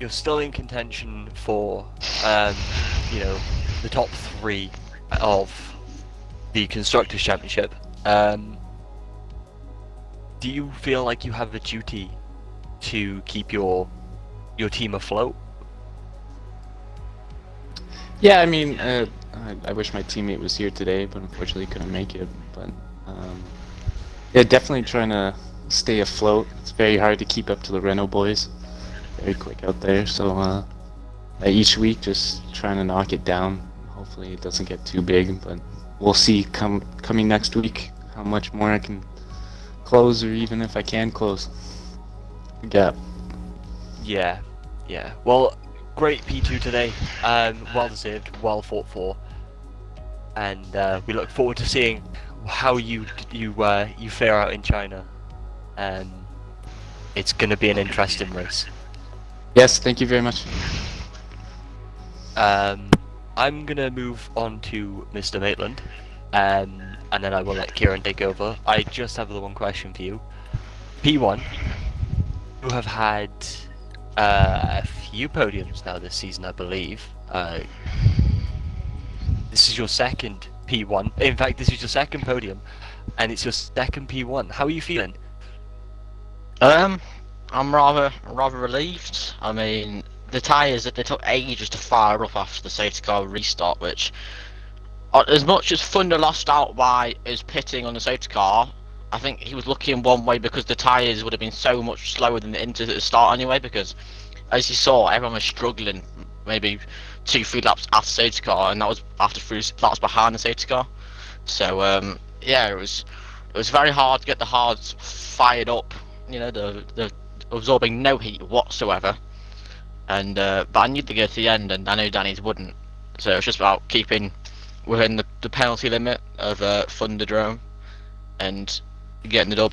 you're still in contention for, you know, the top 3 of the Constructors' Championship. Do you feel like you have a duty to keep your team afloat? Yeah, I mean, I wish my teammate was here today, but unfortunately couldn't make it. But yeah, definitely trying to stay afloat. It's very hard to keep up to the Renault boys. Very quick out there, so each week just trying to knock it down. Hopefully it doesn't get too big, but we'll see coming next week how much more I can close, or even if I can close the gap. Yeah. Well, great P2 today. Well deserved, well fought for, and we look forward to seeing how you fare out in China. It's going to be an interesting race. Yes, thank you very much. I'm gonna move on to Mr. Maitland, and then I will let Keiran take over. I just have the one question for you. P1, you have had a few podiums now this season, I believe. This is your second P1. In fact, this is your second podium, and it's your second P1. How are you feeling? I'm rather relieved. I mean, the tyres, they took ages to fire up after the safety car restart, which, as much as Thunder lost out by his pitting on the safety car, I think he was lucky in one way because the tyres would have been so much slower than the Inters at the start anyway, because as you saw, everyone was struggling maybe 2-3 laps after the safety car, and that was after 3 laps behind the safety car. So yeah, it was very hard to get the hards fired up, you know, the absorbing no heat whatsoever. And but I knew to go to the end, and I knew Danny's wouldn't. So it's just about keeping within the penalty limit of Thunderdrome and getting the dub.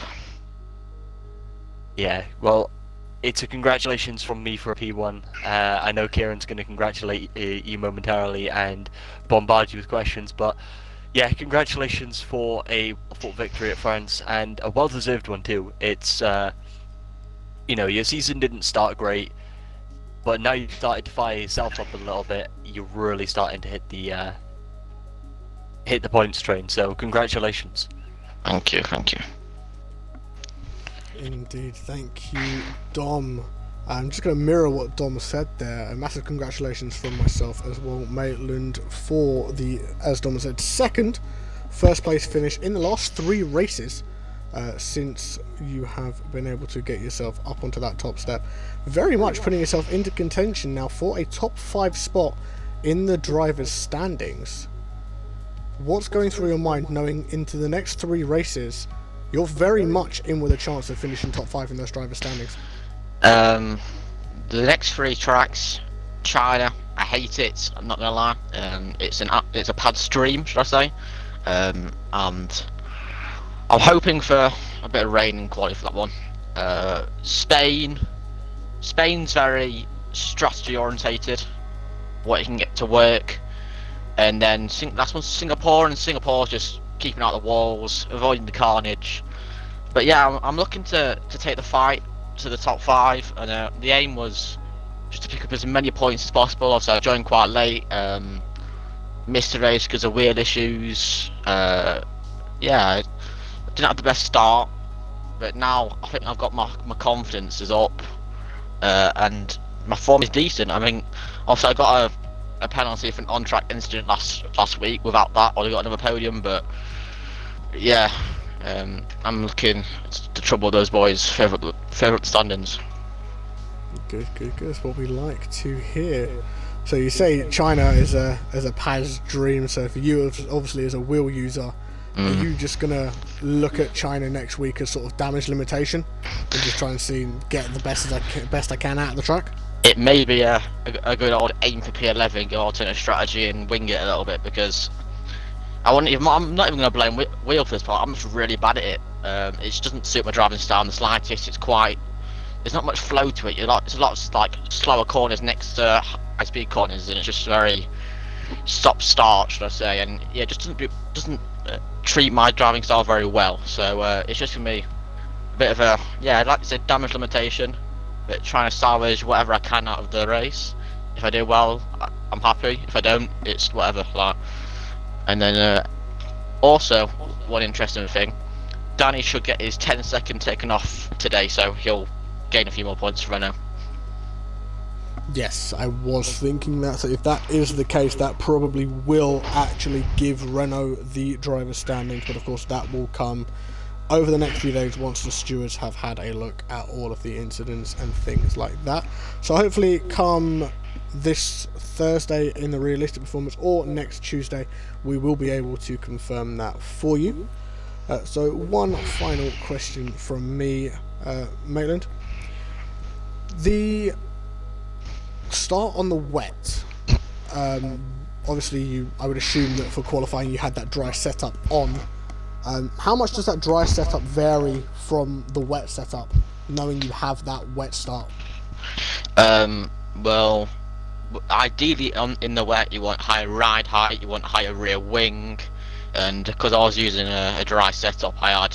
Yeah, well, it's a congratulations from me for a P1. I know Kieran's going to congratulate you momentarily and bombard you with questions, but yeah, congratulations for a well-fought victory at France, and a well-deserved one too. It's, you know, your season didn't start great, but now you've started to fire yourself up a little bit. You're really starting to hit the points train, so congratulations. Thank you. Indeed, thank you, Dom. I'm just going to mirror what Dom said there. A massive congratulations from myself as well, Maitland, for the, as Dom said, second first place finish in the last 3 races since you have been able to get yourself up onto that top step. Very much putting yourself into contention now for a top 5 spot in the drivers' standings. What's going through your mind knowing into the next 3 races you're very much in with a chance of finishing top 5 in those driver standings? The next 3 tracks, China, I hate it. I'm not gonna lie. It's a pad stream, should I say? And I'm hoping for a bit of rain and quality for that one. Spain's very strategy orientated, what you can get to work, and then last one's Singapore, and Singapore's just keeping out the walls, avoiding the carnage. But yeah, I'm looking to take the fight to the top 5, and the aim was just to pick up as many points as possible. Obviously I joined quite late, missed the race because of wheel issues. Yeah, I didn't have the best start, but now I think I've got my confidence is up, and my form is decent. I mean, obviously I got a penalty for an on-track incident last week. Without that, I would have got another podium. But yeah, I'm looking to trouble those boys further up the standings. Good. That's what we like to hear. So you say China is a PAS dream. So for you, obviously as a wheel user, are you just gonna look at China next week as sort of damage limitation and just try and get the best I can out of the track? It may be a good old aim for P11, go alternate strategy and wing it a little bit, because I'm not even going to blame Wheel for this part. I'm just really bad at it. It just doesn't suit my driving style in the slightest. There's not much flow to it. It's a lot of like slower corners next to high-speed corners, and it's just very stop-start, should I say? And yeah, it just doesn't treat my driving style very well. So it's just gonna be a bit of a, yeah, I'd like to say damage limitation, but trying to salvage whatever I can out of the race. If I do well, I'm happy. If I don't, it's whatever. Like, and then also one interesting thing, Danny should get his 10-second taken off today, so he'll gain a few more points for Renault. Yes, I was thinking that. So if that is the case, that probably will actually give Renault the driver's standings. But of course, that will come over the next few days once the stewards have had a look at all of the incidents and things like that. So hopefully, come this Thursday in the realistic performance or next Tuesday, we will be able to confirm that for you. So one final question from me, Maitland. The start on the wet, obviously I would assume that for qualifying you had that dry setup on. How much does that dry setup vary from the wet setup, knowing you have that wet start? Well, ideally in the wet you want higher ride height, you want higher rear wing, and because I was using a dry setup, I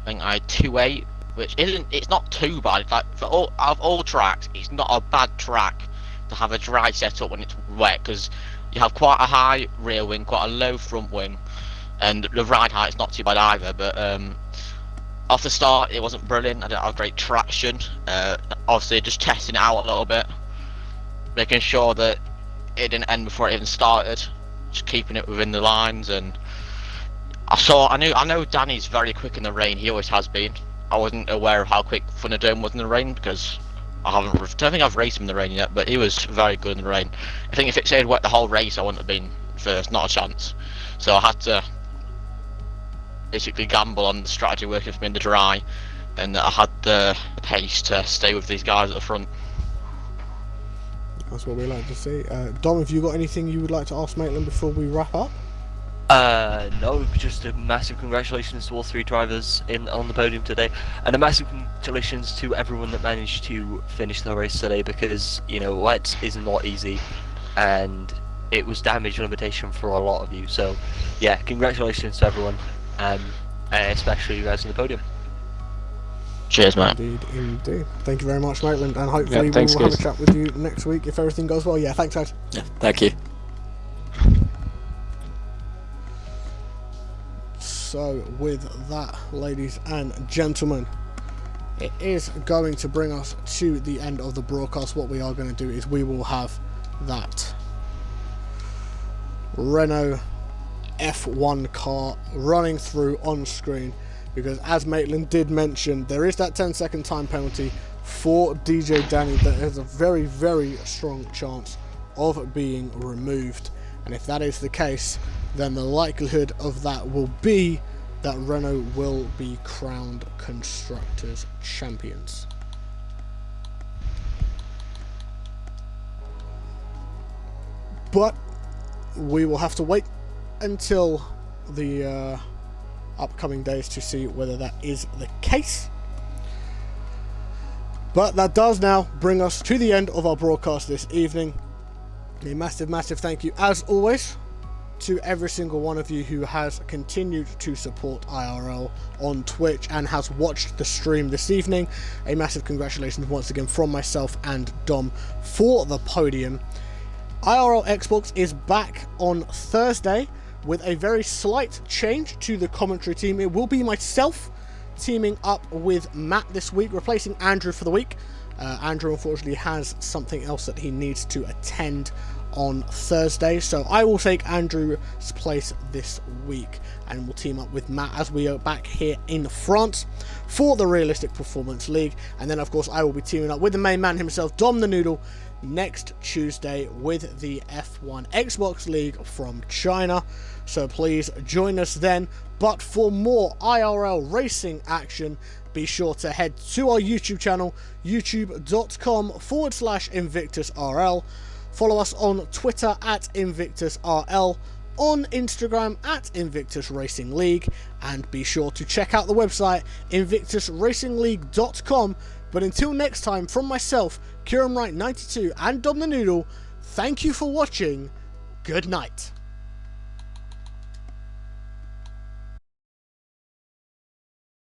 think I had 2.8, which it's not too bad. It's like out of all tracks, it's not a bad track to have a dry setup when it's wet, because you have quite a high rear wing, quite a low front wing, and the ride height is not too bad either. But off the start it wasn't brilliant. I didn't have great traction. Obviously just testing it out a little bit, making sure that it didn't end before it even started, just keeping it within the lines. And I know Danny's very quick in the rain. He always has been. I wasn't aware of how quick Thunderdome was in the rain, because I don't think I've raced him in the rain yet, but he was very good in the rain. I think if it stayed wet the whole race, I wouldn't have been first, not a chance. So I had to basically gamble on the strategy working for me in the dry, and I had the pace to stay with these guys at the front. That's what we like to see. Dom, have you got anything you would like to ask Maitland before we wrap up? No, just a massive congratulations to all three drivers on the podium today, and a massive congratulations to everyone that managed to finish the race today, because, you know, wet is not easy, and it was damage limitation for a lot of you. So, yeah, congratulations to everyone, especially you guys on the podium. Cheers, mate. Indeed. Thank you very much, Maitland, and hopefully thanks, we'll have a guys. chat with you next week if everything goes well. Yeah, thanks, guys. Yeah, thank you. So with that, ladies and gentlemen, it is going to bring us to the end of the broadcast. What we are going to do is we will have that Renault F1 car running through on screen, because as Maitland did mention, there is that 10-second time penalty for DJ Danny that has a very, very strong chance of being removed. And if that is the case, then the likelihood of that will be that Renault will be crowned Constructors Champions. But we will have to wait until the upcoming days to see whether that is the case. But that does now bring us to the end of our broadcast this evening. A massive, massive thank you, as always, to every single one of you who has continued to support IRL on Twitch and has watched the stream this evening. A massive congratulations once again from myself and Dom for the podium. IRL Xbox is back on Thursday with a very slight change to the commentary team. It will be myself teaming up with Matt this week, replacing Andrew for the week. Andrew unfortunately has something else that he needs to attend on Thursday, so I will take Andrew's place this week and we'll team up with Matt as we are back here in France for the Realistic Performance League. And then of course I will be teaming up with the main man himself, Dom the Noodle, next Tuesday with the F1 Xbox League from China. So please join us then. But for more IRL racing action, be sure to head to our YouTube channel, youtube.com/InvictusRL. Follow us on Twitter at InvictusRL. on Instagram at Invictus Racing League, and be sure to check out the website InvictusRacingLeague.com. But until next time, from myself, Keiran 92 and Dom the Noodle, thank you for watching. Good night.